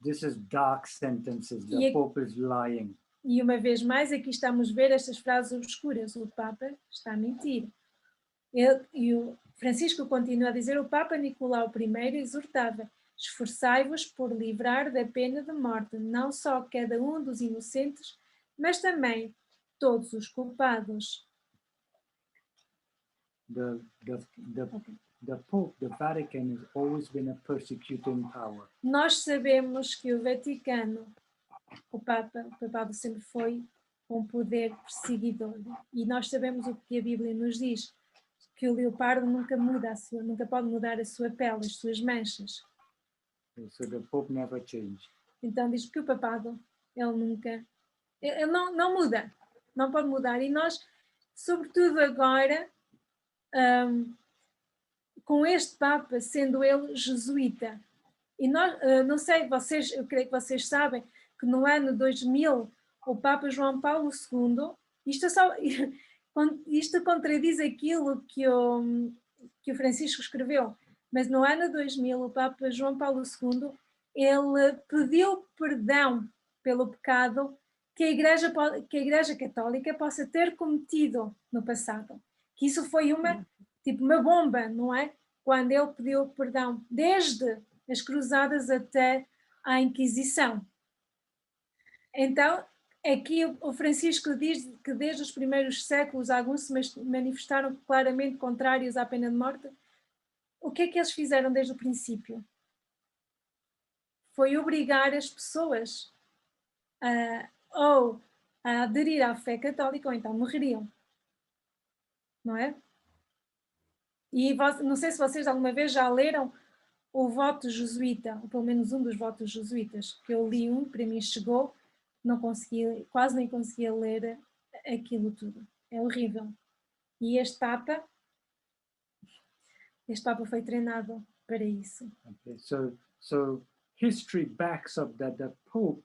this is dark sentences. The E- Pope is lying. E uma vez mais, aqui estamos a ver estas frases obscuras. O Papa está a mentir. E o Francisco continua a dizer, o Papa Nicolau I exortava, esforçai-vos por livrar da pena de morte, não só cada um dos inocentes, mas também todos os culpados. The Pope, the Vatican has always been a persecuting power. Nós sabemos que o Vaticano, o papado sempre foi um poder perseguidor. E nós sabemos o que a Bíblia nos diz, que o leopardo nunca pode mudar a sua pele, as suas manchas. So the Pope never changed. Então diz que o papado, ele não muda, não pode mudar. E nós, sobretudo agora, com este Papa, sendo ele jesuíta, e nós, não sei, eu creio que vocês sabem que no ano 2000, o Papa João Paulo II, isto contradiz aquilo que o Francisco escreveu, mas no ano 2000, o Papa João Paulo II, ele pediu perdão pelo pecado que a Igreja Católica possa ter cometido no passado, que isso foi tipo uma bomba, não é? Quando ele pediu perdão, desde as cruzadas até à Inquisição. Então, aqui o Francisco diz que desde os primeiros séculos alguns se manifestaram claramente contrários à pena de morte. O que é que eles fizeram desde o princípio? Foi obrigar as pessoas ou a aderir à fé católica ou então morreriam. Não é? E não sei se vocês alguma vez já leram o voto jesuíta, ou pelo menos um dos votos jesuítas, que eu li para mim chegou, não conseguia, quase nem conseguia ler aquilo tudo. É horrível. E este Papa foi treinado para isso. Okay, so history backs up that the Pope,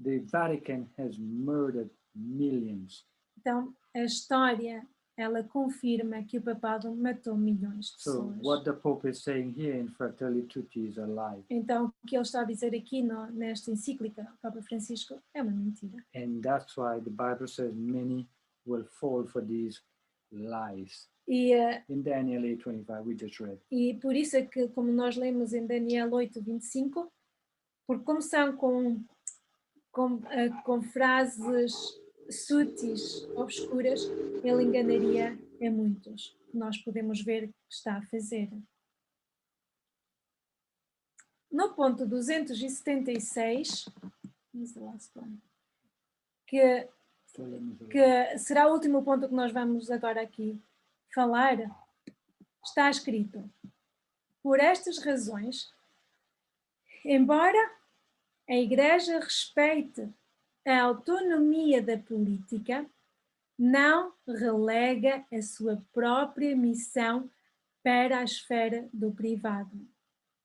the Vatican has murdered millions. Então, a história, ela confirma que o papado matou milhões de So pessoas. what the Pope is saying here in Fratelli Tutti is a lie. Então, o que ele está a dizer aqui nesta encíclica, o Papa Francisco, é uma mentira. And that's why the Bible says many will fall for these lies. In Daniel 8:25, we just read. E por isso é que, como nós lemos em Daniel 8:25, porque como são com frases sutis, obscuras, ele enganaria a muitos. Nós podemos ver que está a fazer. No ponto 276, que será o último ponto que nós vamos agora aqui falar, está escrito: por estas razões, embora a Igreja respeite a autonomia da política, não relega a sua própria missão para a esfera do privado.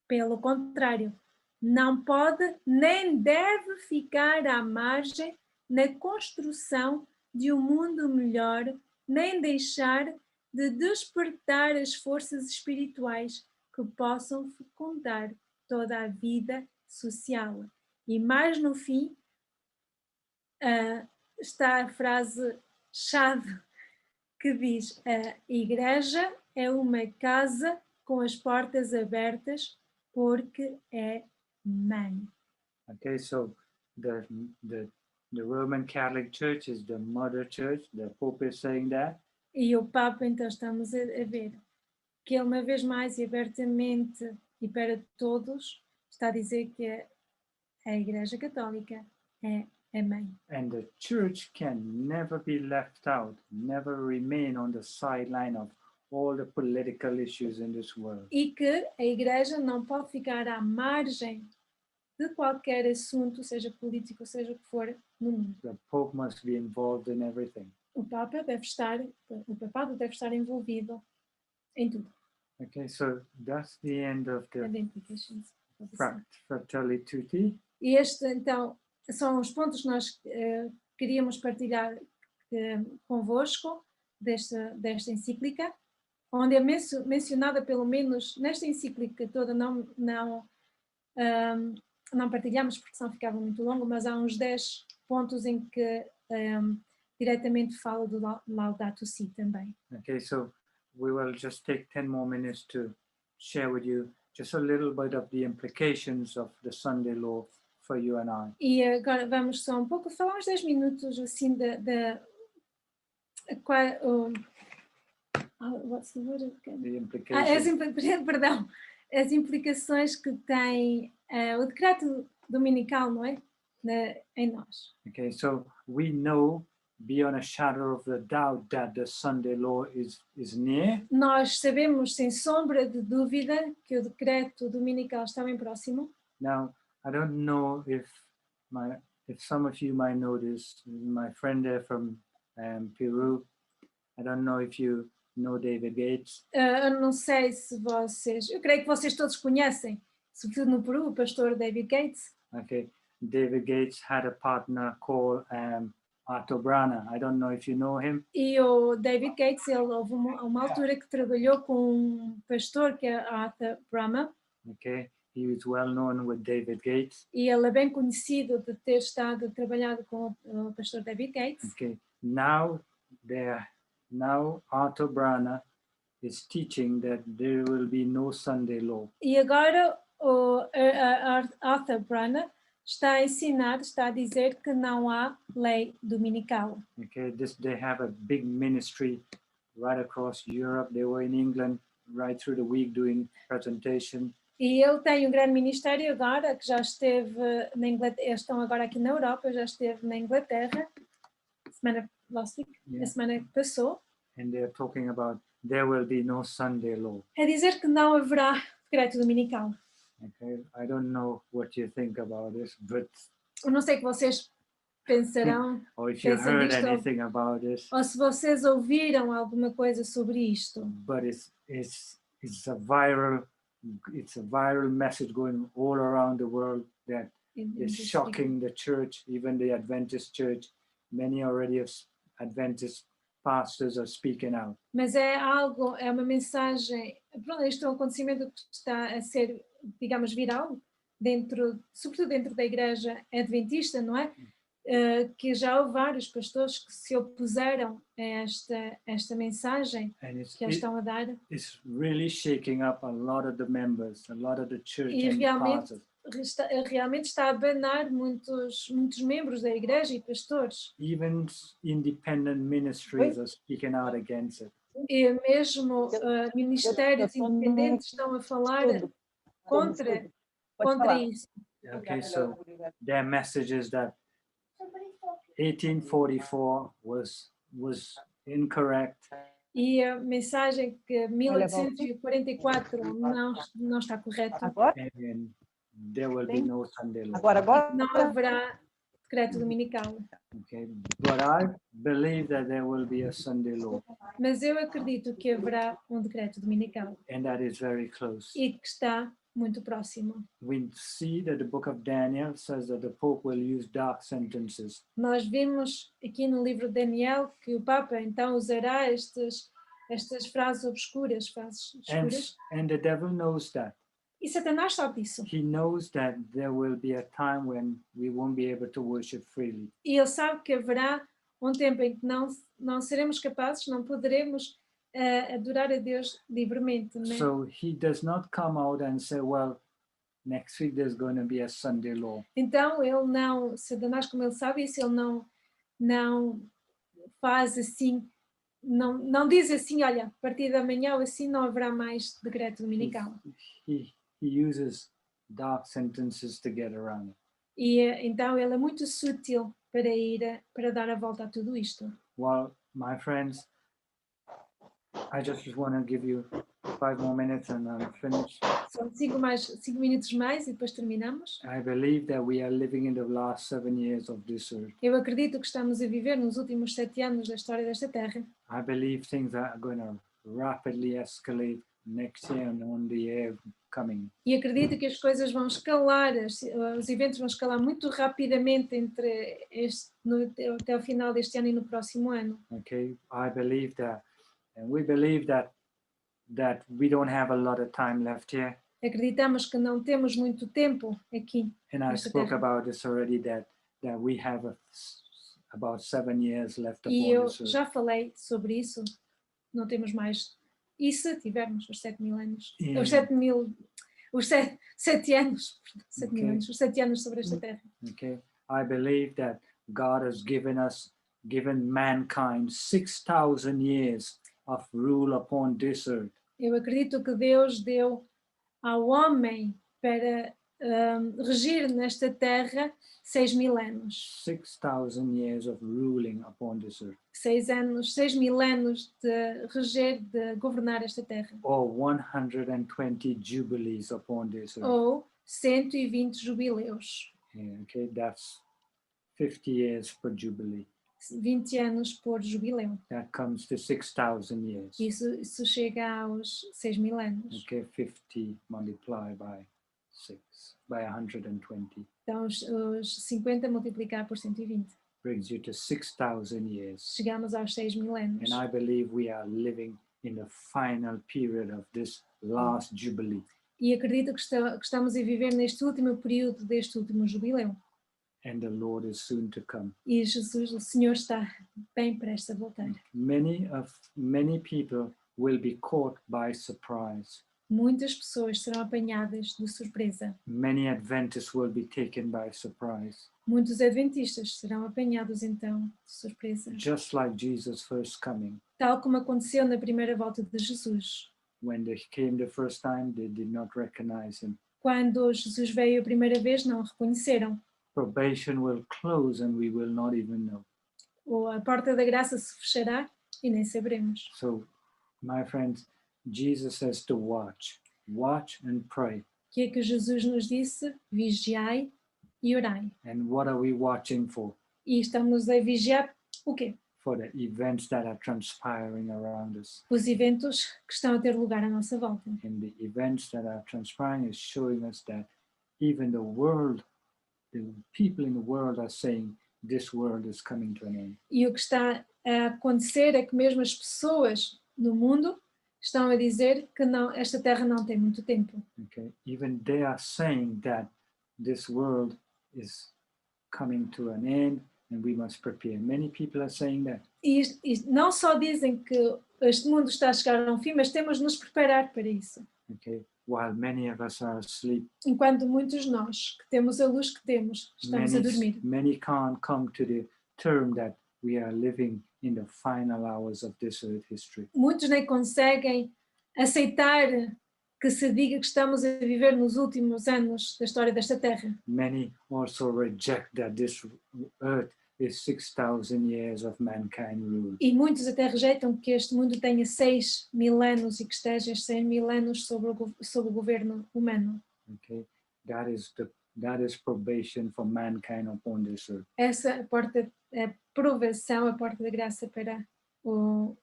Pelo contrário, não pode nem deve ficar à margem na construção de um mundo melhor, nem deixar de despertar as forças espirituais que possam fecundar toda a vida social. E mais no fim, está a frase-chave que diz: a Igreja é uma casa com as portas abertas porque é mãe. Okay, so the Roman Catholic Church is the mother church. The Pope is saying that. E o Papa, então, estamos a ver que ele, uma vez mais e abertamente e para todos, está a dizer que a Igreja Católica é a mãe. And the church can never be left out, never remain on the sideline of all the political issues in this world. E que a Igreja não pode ficar à margem de qualquer assunto, seja político, seja o que for, no mundo. The Pope must be involved in everything. O papado deve estar envolvido em tudo. Okay, so that's the end of the And the implications of this. Fratelli Tutti. E este, então, são os pontos que nós queríamos partilhar convosco desta encíclica, onde é mencionada, pelo menos nesta encíclica toda, não partilhamos porque senão ficava muito longo, mas há uns 10 pontos em que diretamente fala do Laudato Si também. Okay, so we will just take 10 more minutes to share with you just a little bit of the implications of the Sunday law for you and I. E agora vamos só um pouco falar uns 10 minutos assim what's the word again? The implications. Perdão, as implicações que tem o decreto dominical, não é? Em nós. Okay, so we know beyond a shadow of a doubt that the Sunday law is near. Nós sabemos sem sombra de dúvida que o decreto dominical está bem próximo. Now, I don't know if some of you might know this. My friend there from Peru, I don't know if you know David Gates. Eu não sei se vocês, eu creio que vocês todos conhecem, sobretudo no Peru, o pastor David Gates. Okay, David Gates had a partner called Arthur Brana. I don't know if you know him. E o David Gates, ele houve uma altura que trabalhou com um pastor que é Arthur Brana. Okay, he was well known with David Gates. E ele é bem conhecido de ter trabalhado com o pastor David Gates. Okay, now now Arthur Brana is teaching that there will be no Sunday law. E agora Arthur Brana está a ensinar, está a dizer que não há lei dominical. Okay, they have a big ministry right across Europe. They were in England right through the week doing presentation. E ele tem um grande ministério agora, que já esteve na Inglaterra, eles estão agora aqui na Europa, já esteve na Inglaterra, last week, Yeah. a semana que passou, And they're talking about there will be no Sunday law. a dizer que não haverá decreto dominical. Okay, I don't know what you think about this, but Eu não sei o que vocês pensarão, or if you Pensam heard nisto. anything about this, ou se vocês ouviram alguma coisa sobre isto. but it's a viral message going all around the world that is shocking the church, even the Adventist church. Many already of Adventist pastors are speaking out. Mas é algo, é uma mensagem, pronto, isto é um acontecimento que está a ser, digamos, viral, sobretudo dentro da igreja adventista, não é? Que já houve vários pastores que se opuseram a esta mensagem And que eles estão a dar. it's really shaking up a lot of the members, a lot of the church E and realmente, pastors. realmente está a abanar muitos membros da igreja e pastores. Even independent ministries are speaking out against it. E mesmo ministérios independentes estão a falar contra isso. Okay, so their message is that Somebody's talking. 1844 was incorrect. E a mensagem que 1844 não está correto, Agora? And there will be no Sunday law. Agora? não haverá decreto dominical. Okay, but I believe that there will be a Sunday law, Mas eu acredito que haverá um decreto dominical and that is very close. e que está muito próximo. We see that the book of Daniel says that the Pope will use dark sentences. Nós vimos aqui no livro de Daniel que o Papa então usará estas frases obscuras, And the devil knows that. e Satanás sabe disso. He knows that there will be a time when we won't be able to worship freely. E ele sabe que haverá um tempo em que não seremos capazes, não poderemos adorar a Deus livremente. Né? So he does not come out and say, well, next week there's going to be a Sunday law. Então ele não, Satanás, como ele sabe isso, ele não faz assim, não diz assim, olha, a partir da manhã ou assim não haverá mais decreto dominical. He uses dark sentences to get around it. E então ele é muito sutil para dar a volta a tudo isto. Well, my friends, I just want to give you 5 more minutes and I'm finished. São 5 minutos mais e depois terminamos. I believe that we are living in the last 7 years of this earth. Eu acredito que estamos a viver nos últimos 7 anos da história desta terra. I believe things are going to rapidly escalate next year and on the year coming. E acredito que as coisas vão escalar, os eventos vão escalar muito rapidamente até o final deste ano e no próximo ano. Okay, I believe that, and we believe that we don't have a lot of time left here. Acreditamos que não temos muito tempo aqui. And I Nesta spoke terra. about this already, that we have about 7 years left E upon eu this earth. já falei sobre isso. Não temos mais. E se tivermos os 7.000 anos? Yeah. Os 7 anos. 7.000 Okay. anos. Os 7 anos sobre esta terra. Okay, I believe that God has given mankind 6,000 years of rule upon this earth. Eu acredito que Deus deu ao homem para regir nesta terra 6.000 anos. 6,000 years of ruling upon this earth. 6.000 anos de reger, de governar esta terra. Or 120 jubilees upon this earth. Ou 120 jubileus. Yeah, okay, that's 50 years per jubilee. 20 anos por jubileu. That comes to 6,000 years. Isso chega aos 6.000 anos. Okay, 50 multiplied by 6, by 120, Então, os 50 multiplicar por 120. brings you to 6,000 years. Chegamos aos 6.000 anos. And I believe we are living in the final period of this last jubilee. E acredito que estamos a viver neste último período deste último jubileu. and the Lord is soon to come. E Jesus, o Senhor, está bem prestes a voltar. Many people will be caught by surprise. Muitas pessoas serão apanhadas de surpresa. Many Adventists will be taken by surprise, Muitos adventistas serão apanhados então de surpresa. just like Jesus' first coming. Tal como aconteceu na primeira volta de Jesus. When they came the first time, they did not recognize him. Quando Jesus veio a primeira vez, não o reconheceram. Probation will close and we will not even know. Ou a porta da graça se fechará e nem saberemos. So, my friends, Jesus says to watch and pray. O que é que Jesus nos disse? Vigiai e orai. And what are we watching for? E estamos a vigiar o quê? For the events that are transpiring around us. Os eventos que estão a ter lugar à nossa volta. And the events that are transpiring is showing us that even the world, the people in the world are saying this world is coming to an end. E o que está a acontecer é que mesmo as pessoas no mundo estão a dizer que não, esta terra não tem muito tempo. Okay, even they are saying that this world is coming to an end and we must prepare. Many people are saying that. E não só dizem que este mundo está a chegar a um fim, mas temos de nos preparar para isso. Okay, while many of us are asleep, Enquanto muitos de nós, que temos a luz que temos, estamos a dormir. many can't come to the term that we are living in the final hours of this earth history. Muitos nem conseguem aceitar que se diga que estamos a viver nos últimos anos da história desta terra. Many also reject that this earth is 6,000 years of mankind rule. E muitos até rejeitam que este mundo tenha 6.000 anos e que esteja 100.000 anos sob o governo humano. Okay, that is probation for mankind upon this earth. Essa é a provação, a porta da graça para o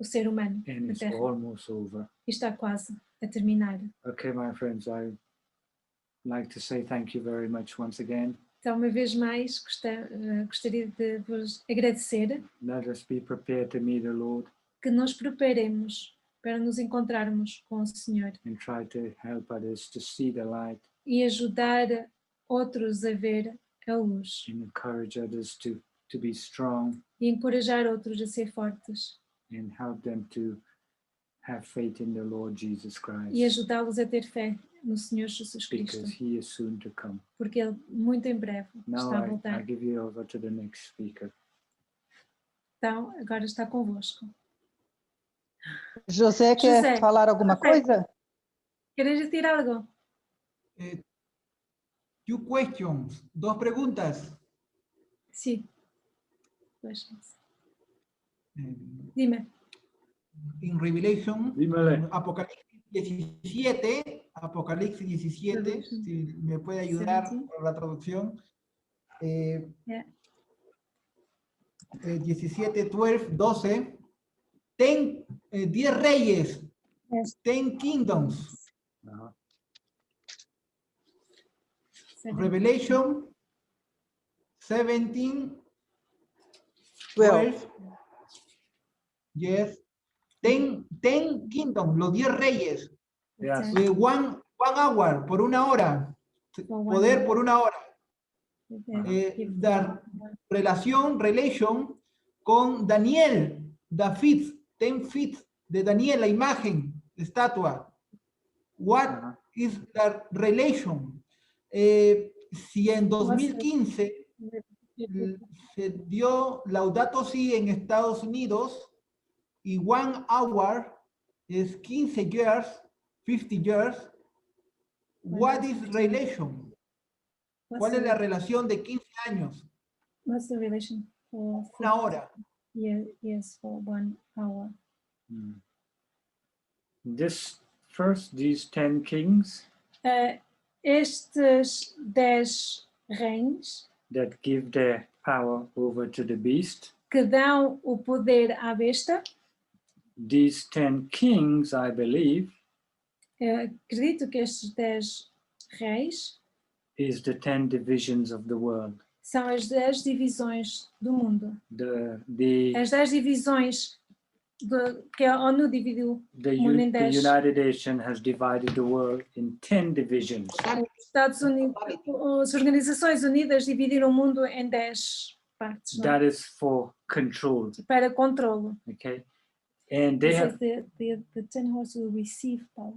ser humano And na it's terra. almost over. E está quase a terminar. Okay, my friends, I'd like to say thank you very much once again. Então, uma vez mais, gostaria de vos agradecer, Let us be prepared to meet the Lord que nos preparemos para nos encontrarmos com o Senhor and try to help others to see the light e ajudar outros a ver a luz and encourage others to be strong e encorajar outros a ser fortes and help them to have faith in the Lord Jesus e Christ, ajudá-los a ter fé no Senhor Jesus Cristo, because He is soon to come. porque Ele muito em breve Now está a I voltar. give you over to the next speaker. Então, agora está convosco. José quer José, falar alguma ok. coisa? ¿Queréis decir algo? Two questions, dos preguntas. Sí. Pues, Eh, dime. In Revelation, Dímele. Apocalipsis 17, Revelation. si me puede ayudar 17. por la traducción. Yeah. 17, 12. 10 reyes, Yes. 10 kingdoms. Uh-huh. Revelation 17, 12. 12. Yes. 10 kingdoms, los 10 reyes. Yes. One hour, por una hora. For one Poder hour. por una hora. Give Dar relation con Daniel, the fifth, 10 feet de Daniel, la imagen, la estatua. What Uh-huh. is the relation? Si en 2015 se dio Laudato Si en Estados Unidos y 1 hour es 15 years, 50 years, what is relation? ¿Cuál es la relación de 15 años? What's the relation for Una hora. Yes, for 1 hour. Mm. These 10 kings Estes 10 reis that give their power over to the beast, que dão o poder à besta, these 10 kings, I believe, acredito que estes 10 reis is the 10 divisions of the world. são as 10 divisões do mundo. The As 10 divisões que a ONU dividiu The, o mundo em the 10. United Nations has divided the world in 10 divisions. Os Estados Unidos, as Organizações Unidas dividiram o mundo em 10 partes, não é? That is for control, Para controlo. okay? And they It have says the 10 horses will receive power.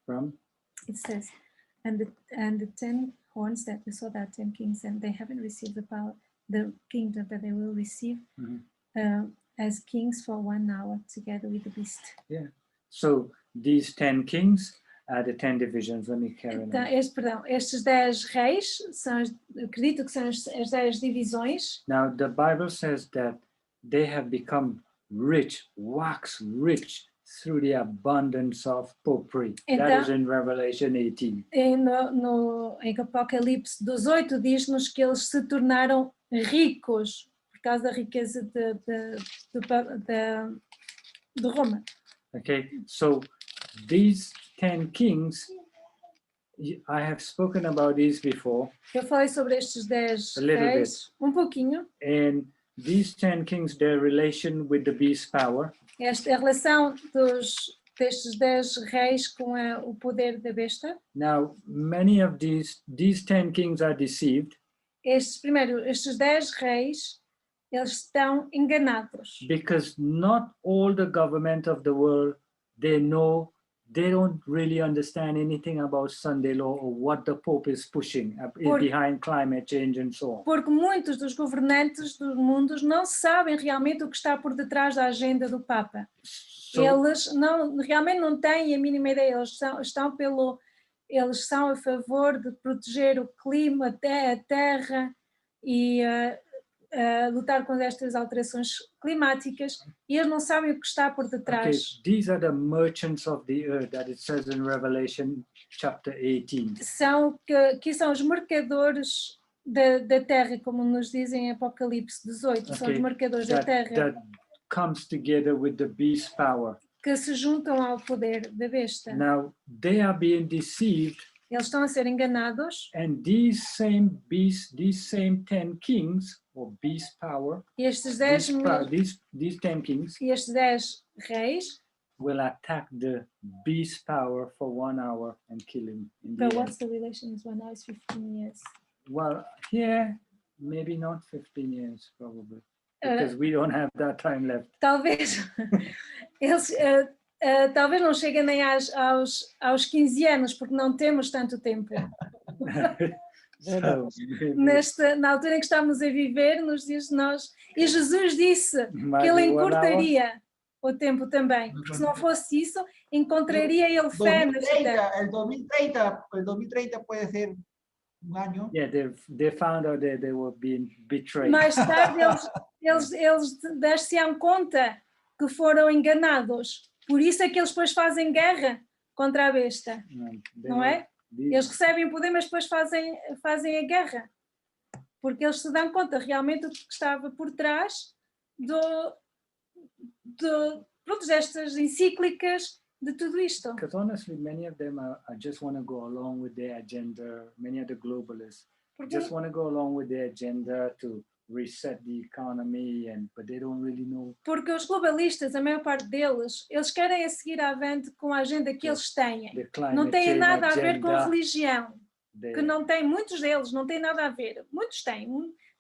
from It says, and the 10 horns that we saw, that 10 kings, and they haven't received the power, the kingdom, but they will receive as kings for 1 hour together with the beast. so these 10 kings are the 10 divisions. Let me carry Então, on. estes 10 reis, acredito que são as 10 divisões. Now the Bible says that they have become rich, wax rich through the abundance of popery. That is in Revelation 18. Em Apocalipse 18 diz-nos que eles se tornaram ricos por causa da riqueza de Roma. Okay, so these 10 kings, I have spoken about these before, Eu falei sobre estes 10 A little reis, um pouquinho. and these 10 kings, their relation with the beast power, A relação destes 10 reis com o poder da besta. now many of these 10 kings are deceived Estes 10 reis, eles estão enganados. because not all the government of the world, they don't really understand anything about Sunday law or what the Pope is pushing behind climate change and so on. Porque muitos dos governantes do mundo não sabem realmente o que está por detrás da agenda do Papa. So, Eles realmente não têm a mínima ideia. Eles são a favor de proteger o clima, a terra e lutar contra estas alterações climáticas, e eles não sabem o que está por okay, detrás. these are the merchants of the earth that it says in Revelation chapter 18. São os mercadores da terra, como nos dizem em Apocalipse 18, são os Okay, mercadores da terra that comes together with the beast power. que se juntam ao poder da besta. Now they are being deceived, Eles estão a ser enganados, and these same 10 kings or beast power, e estes 10 these 10 kings e estes 10 reis. will attack the beast power for 1 hour and kill him in the But end. what's the relation? Is 1 hour is 15 years. Well, here maybe not 15 years probably, because we don't have that time left. Talvez eles talvez não cheguem nem aos 15 anos, porque não temos tanto tempo. So, Na altura em que estamos a viver, nos dias de nós. E Jesus disse might que ele be 1 hour. encurtaria o tempo também, porque se não fosse isso, encontraria ele fé na vida. El 2030 puede ser un año. Yeah, they found out that they were being betrayed. Mais tarde eles dar-se-ão conta que foram enganados. Por isso é que eles depois fazem guerra contra a besta, não é? Eles recebem o poder, mas depois fazem a guerra. Porque eles se dão conta realmente do que estava por trás destas encíclicas, de tudo isto. Because honestly, many of them are just want to go along with their agenda. Many of the globalists just want to go along with their agenda to reset the economy, but they don't really know. Porque os globalistas, a maior parte deles, eles querem a seguir avante com a agenda que eles têm. The climate Não tem change nada a ver com a agenda, religião. Que não tem, muitos deles não têm nada a ver. Muitos têm,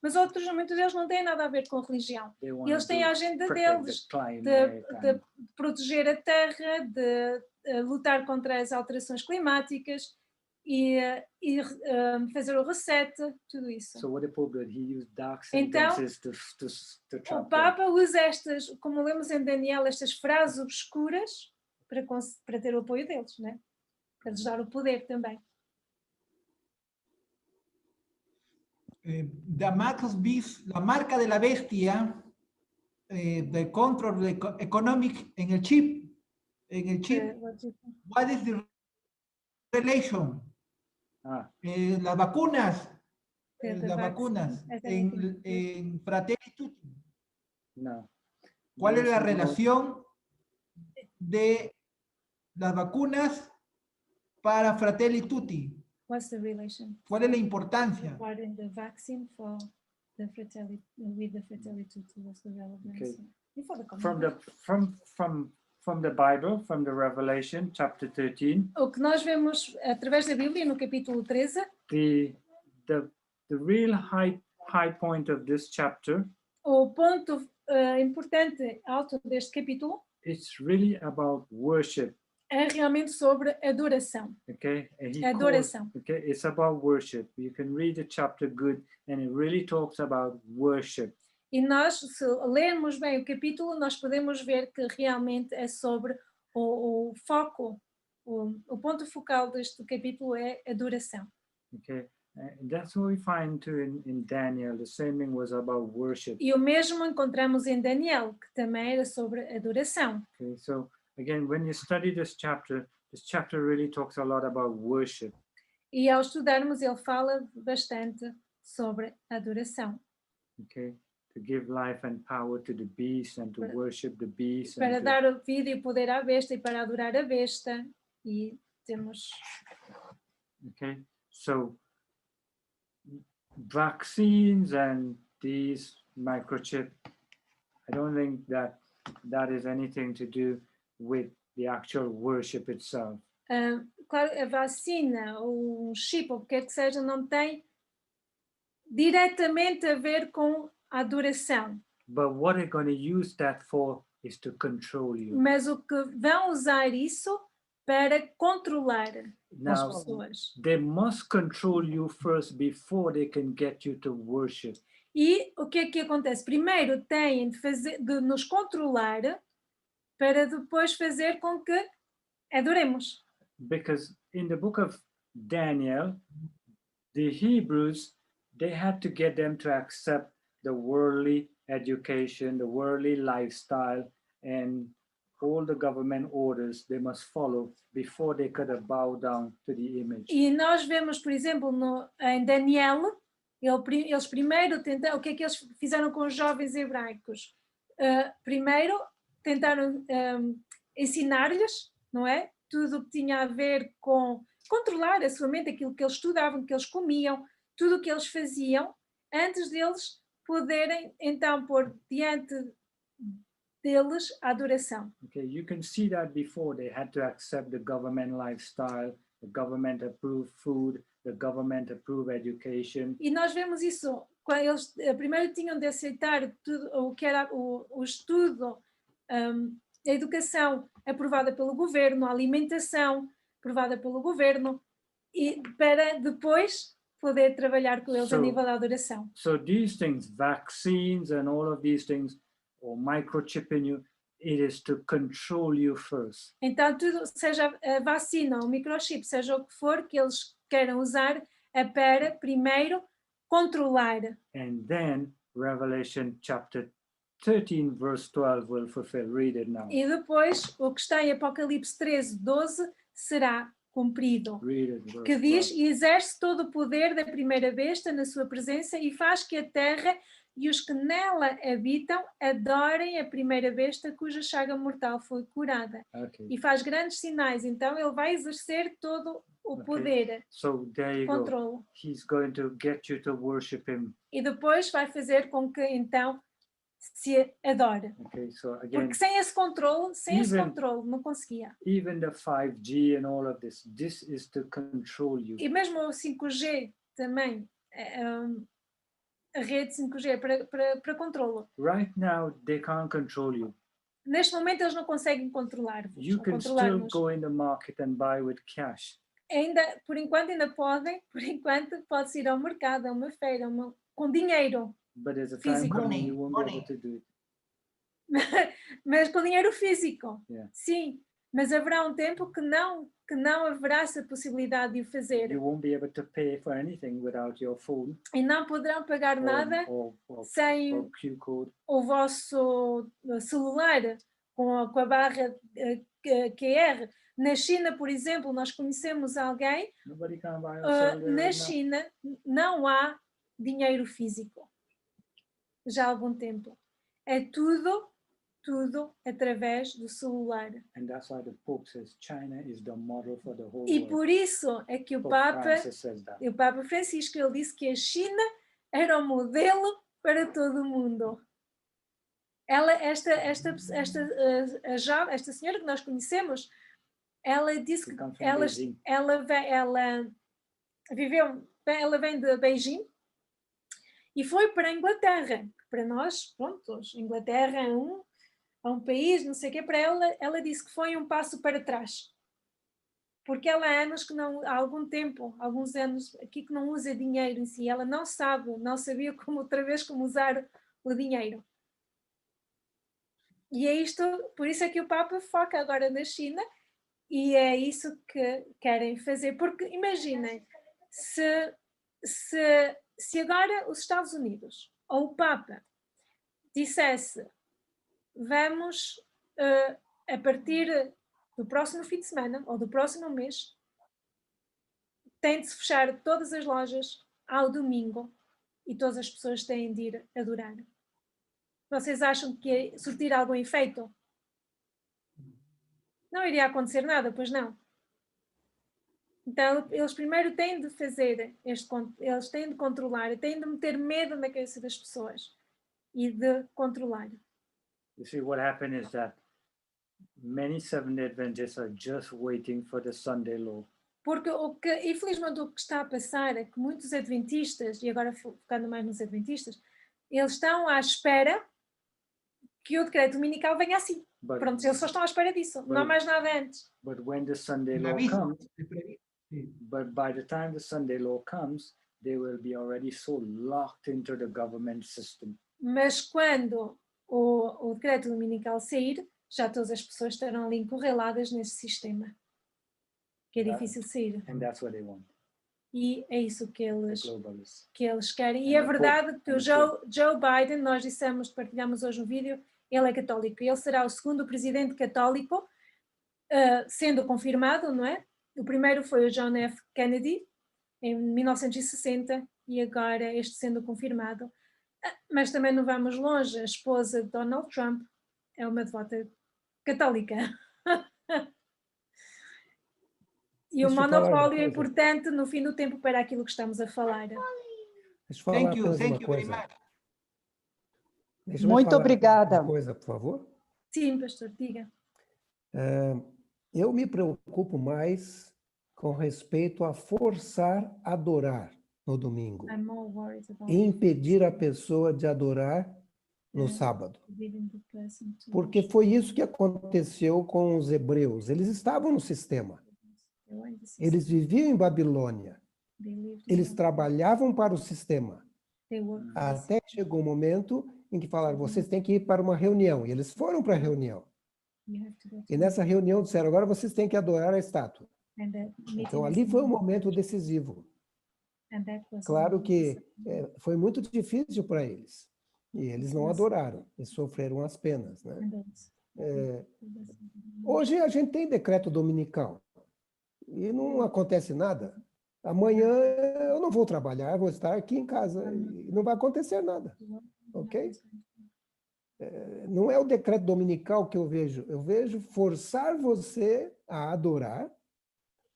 mas muitos deles não têm nada a ver com a religião. they E want eles to têm a agenda protect deles. the climate De proteger a terra, de lutar contra as alterações climáticas e fazer o reset, tudo isso. So what the Pope did, he used dark Então, sentences to O trap them. Papa usa estas, como lemos em Daniel, estas frases obscuras para ter o apoio deles, né? Para lhes dar o poder também. The la marca de la bestia, the control economic en el chip. What is the relation? Las vacunas, en Fratelli Tutti. No. ¿Cuál es la relación de las vacunas para Fratelli Tutti? What's the relation? ¿Cuál es la importancia? Regarding the vaccine for the Fratelli Tutti, what's the relevance? Okay. Before the from the commandment. from the Bible, from the Revelation chapter 13, O que nós vemos através da Bíblia no capítulo 13, the real high point of this chapter, o ponto importante alto deste capítulo it's really about worship. é realmente sobre adoração. Okay, and he Adoração. okay, it's about worship. You can read the chapter good, and it really talks about worship. E nós, se lermos bem o capítulo, nós podemos ver que realmente é sobre o foco, o ponto focal deste capítulo é adoração. Okay, and that's what we find too in Daniel. The same thing was about worship. E o mesmo encontramos em Daniel, que também era sobre adoração. Okay, so again, when you study this chapter really talks a lot about worship. E ao estudarmos, ele fala bastante sobre adoração. Okay, to give life and power to the beast and to worship the beast. Para And dar vida e poder à besta e para adorar a besta. E temos... okay, so vaccines and these microchip, I don't think that is anything to do with the actual worship itself. Claro, a vacina, o chip, ou o que quer que seja, não tem diretamente a ver com a adoração. But what they're going to use that for is to control you. Mas o que vão usar isso para controlar as Now, pessoas. they must control you first before they can get you to worship. E o que é que acontece? Primeiro têm de nos controlar para depois fazer com que adoremos. Because in the book of Daniel, the Hebrews, they had to get them to accept the worldly education, the worldly lifestyle, and all the government orders they must follow before they could bow down to the image. E nós vemos, por exemplo, em Daniel, eles primeiro tentaram, o que é que eles fizeram com os jovens hebraicos? Primeiro tentaram ensinar-lhes, não é? Tudo o que tinha a ver com controlar a sua mente, aquilo que eles estudavam, que eles comiam, tudo o que eles faziam, antes deles poderem então pôr diante deles a adoração. Okay, you can see that before they had to accept the government lifestyle, the government approved food, the government approved education. E nós vemos isso quando eles primeiro tinham de aceitar tudo o que era o estudo, a educação aprovada pelo governo, a alimentação aprovada pelo governo, e para depois poder trabalhar com eles a nível da adoração. So these things, vaccines and all of these things, or microchipping you, it is to control you first. Então tudo, seja a vacina ou o microchip, seja o que for que eles queiram usar, é para primeiro controlar. And then Revelation chapter 13 verse 12 will fulfill. Read it now. E depois o que está em Apocalipse 13, 12 será cumprido. Read it, verse Que diz: 12. e exerce todo o poder da primeira besta na sua presença e faz que a terra e os que nela habitam adorem a primeira besta cuja chaga mortal foi curada. Okay. E faz grandes sinais, então ele vai exercer todo o Okay. poder, So there you go. controle. He's going to get you to worship him. E depois vai fazer com que então se adore. Okay, so again, Porque sem esse controle, Even- não conseguia. even the 5G and all of this is to control you. E mesmo o 5G também, a rede 5G para controle. Right now, they can't control you. Neste momento eles não conseguem controlar-vos, You ou can still controlar-nos. go in the market and buy with cash. Ainda, por enquanto ainda podem, por enquanto pode-se ir ao mercado, a uma feira, com dinheiro, But there's a time Physical. coming you won't be Money. able to do it. mas com dinheiro físico, Yeah. sim, mas haverá um tempo que não haverá essa possibilidade de o fazer You won't be able to pay for anything without your phone e não poderão pagar nada or sem Q code. o vosso celular com a barra QR. Na China, por exemplo, nós conhecemos alguém, Nobody can buy or sell there na right now. China não há dinheiro físico, já há algum tempo. É tudo através do celular. And that's why the Pope says China is the model for the whole E world. por isso é que o Pope Papa Francis says that. o Papa Francisco ele disse que a China era o modelo para todo o mundo. esta senhora que nós conhecemos, ela disse She que comes from ela, Beijing. ela vem de Beijing e foi para a Inglaterra. Para nós, pronto, Inglaterra é um país, não sei o quê, para ela disse que foi um passo para trás. Porque ela há anos que não, há alguns anos aqui que não usa dinheiro em si, ela não sabia outra vez como usar o dinheiro. E é isto, por isso é que o Papa foca agora na China e é isso que querem fazer. Porque imaginem, se agora os Estados Unidos ou o Papa dissesse vamos a partir do próximo fim de semana ou do próximo mês tem de se fechar todas as lojas ao domingo e todas as pessoas têm de ir adorar. Vocês acham que ia surtir algum efeito? Não iria acontecer nada, pois não. Então, eles primeiro têm de fazer eles têm de controlar, têm de meter medo na cabeça das pessoas e de controlar. You see, what happened is that many Seventh-day Adventists are just waiting for the Sunday law. Porque infelizmente o que está a passar é que muitos adventistas, e agora focando mais nos adventistas, eles estão à espera que o decreto dominical venha assim. Pronto, eles só estão à espera disso, não há mais nada antes. But when the Sunday El law aviso. comes, Sí. but by the time the Sunday law comes, they will be already so locked into the government system. Mas quando o decreto dominical sair, já todas as pessoas estarão ali encurraladas nesse sistema, que é difícil sair. And that's what they want, E é isso que the eles globalists. querem. E é verdade que o Joe Biden, nós partilhamos hoje um vídeo, ele é católico, ele será o segundo presidente católico, sendo confirmado, não é? O primeiro foi o John F. Kennedy, em 1960, e agora este sendo confirmado. Mas também não vamos longe, a esposa de Donald Trump é uma devota católica. E o monopólio é importante no fim do tempo para aquilo que estamos a falar. Deixa eu falar apenas Thank uma you very coisa. much. Deixa-me Muito falar obrigada. uma coisa, por favor. Sim, pastor, diga. Eu me preocupo mais com respeito a forçar a adorar no domingo I'm more worried about e impedir a pessoa de adorar no sábado. forbidding the person to Porque foi isso que aconteceu com os hebreus. Eles estavam no sistema. Eles viviam em Babilônia. Eles trabalhavam para o sistema. Até que chegou um momento em que falaram, vocês têm que ir para uma reunião. E eles foram para a reunião. E nessa reunião disseram, agora vocês têm que adorar a estátua. Então ali foi um momento decisivo. Claro que foi muito difícil para eles. E eles não adoraram. E sofreram as penas, né? Hoje a gente tem decreto dominical. E não acontece nada. Amanhã eu não vou trabalhar, vou estar aqui em casa e não vai acontecer nada, ok? Não é o decreto dominical que eu vejo forçar você a adorar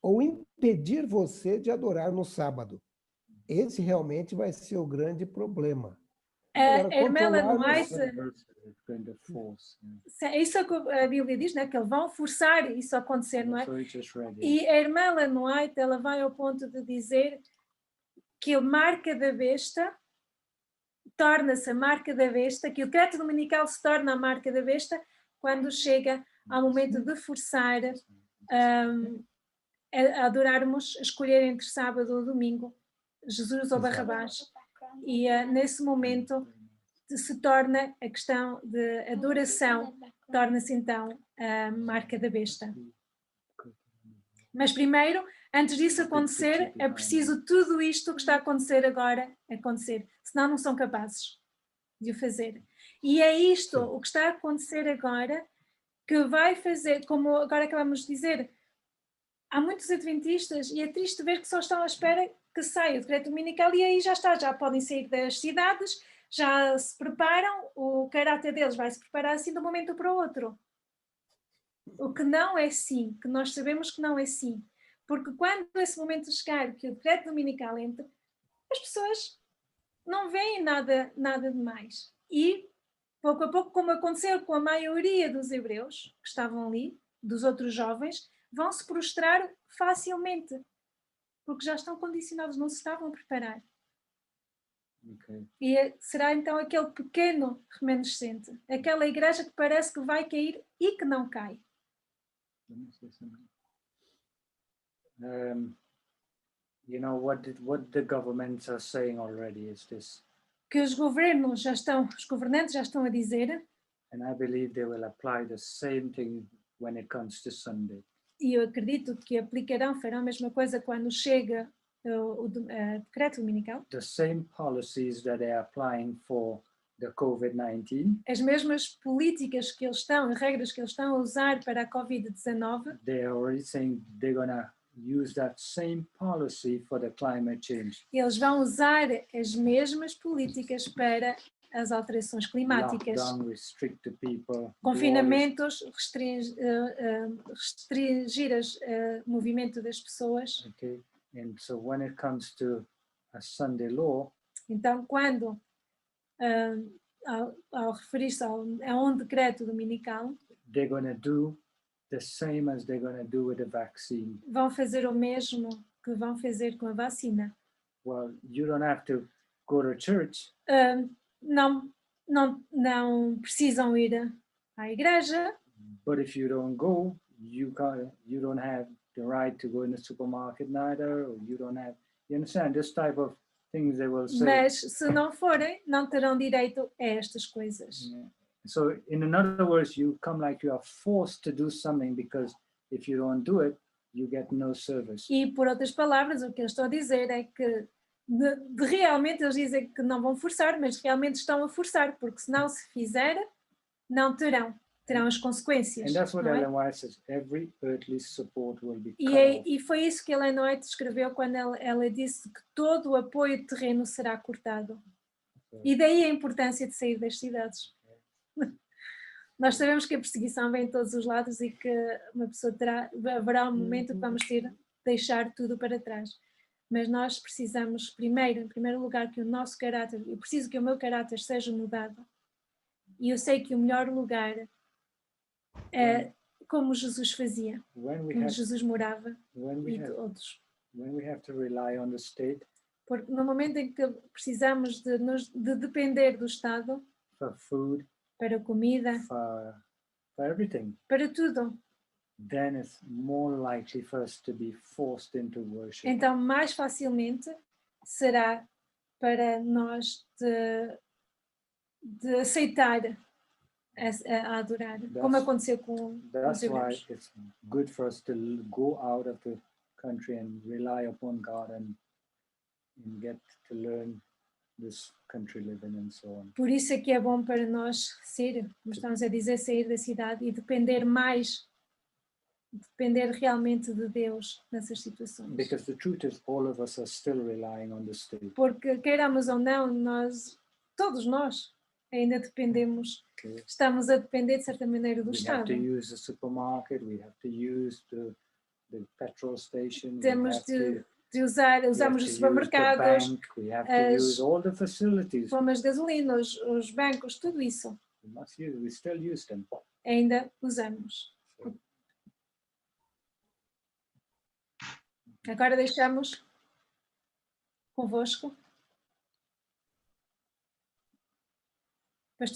ou impedir você de adorar no sábado. Esse realmente vai ser o grande problema. A irmã Ellen White, Yeah. isso é o que a Bíblia diz, né? Que eles vão forçar isso a acontecer, não é? So it's just ready. E a irmã Ellen White, ela vai ao ponto de dizer que a marca da besta torna-se a marca da besta, que o decreto dominical se torna a marca da besta quando chega ao momento de forçar a adorarmos, a escolher entre sábado ou domingo, Jesus ou Barrabás. E nesse momento se torna a questão de adoração, torna-se então a marca da besta. Mas primeiro, antes disso acontecer, é preciso tudo isto que está a acontecer agora acontecer, senão não são capazes de o fazer. E é isto, o que está a acontecer agora, que vai fazer, como agora acabamos de dizer, há muitos adventistas e é triste ver que só estão à espera que saia o decreto dominical e aí já está, já podem sair das cidades, já se preparam, o caráter deles vai se preparar assim de um momento para o outro. O que não é assim, que nós sabemos que não é assim. Porque quando esse momento chegar, que o decreto dominical entra, as pessoas não veem nada de mais. E pouco a pouco, como aconteceu com a maioria dos hebreus que estavam ali, dos outros jovens, vão se prostrar facilmente, porque já estão condicionados, não se estavam a preparar. Okay. E será então aquele pequeno remanescente, aquela igreja que parece que vai cair e que não cai. Let me say something. You know what the governments are saying already is this, Que os governantes já estão a dizer, and I believe they will apply the same thing when it comes to Sunday. e eu acredito que farão a mesma coisa quando chega o decreto dominical. The same policies that they are applying for the COVID-19, As mesmas políticas que eles estão, regras que eles estão a usar para a Covid-19, they are already saying they're gonna use that same policy for the climate change. eles vão usar as mesmas políticas para as alterações climáticas. Lockdown, restrict the people. Confinamentos, restringir o movimento das pessoas. Okay, and so when it comes to a Sunday law, Então, quando, ao referir-se a um decreto dominical, they're going to do the same as they're going to do with the vaccine. vão fazer o mesmo que vão fazer com a vacina. Well, you don't have to go to church, Não precisam ir à igreja, but if you don't go, you don't have the right to go in the supermarket neither, or you don't have, you understand, this type of things they will say. mas se não forem, não terão direito a estas coisas. Yeah. So in other words, you come like you are forced to do something, because if you don't do it, you get no service. E por outras palavras, o que eu estou a dizer é que realmente eles dizem que não vão forçar, mas realmente estão a forçar, porque se não se fizer, não terão as consequências. And that's what não é? Ellen White says, every earthly support will be cut off. E foi isso que Ellen White escreveu quando ela disse que todo o apoio terreno será cortado. E daí a importância de sair das cidades. Nós sabemos que a perseguição vem de todos os lados e que uma pessoa haverá um momento que vamos ter de deixar tudo para trás. Mas nós precisamos em primeiro lugar, que o nosso caráter, eu preciso que o meu caráter seja mudado. E eu sei que o melhor lugar é como Jesus fazia, onde Jesus morava e todos. When we have to rely on the state, Porque no momento em que precisamos de depender do Estado, for food, para comida, for everything, para tudo, then it's more likely for us to be forced into worship. então mais facilmente será para nós de aceitar a adorar, como aconteceu com os That's why hebreus. it's good for us to go out of the country and rely upon God and get to learn this country living and so on. Por isso é que é bom para nós como estamos a dizer, sair da cidade e depender realmente de Deus nessas situações. Because the truth is, all of us are still relying on the state. Porque queiramos ou não, todos nós ainda dependemos, estamos a depender de certa maneira do We Estado. have to use the supermarket, we have to use the petrol station, Temos usamos os supermercados, we have to use all the facilities. bombas de gasolina, os bancos, tudo isso We still use them. ainda usamos. Agora deixamos convosco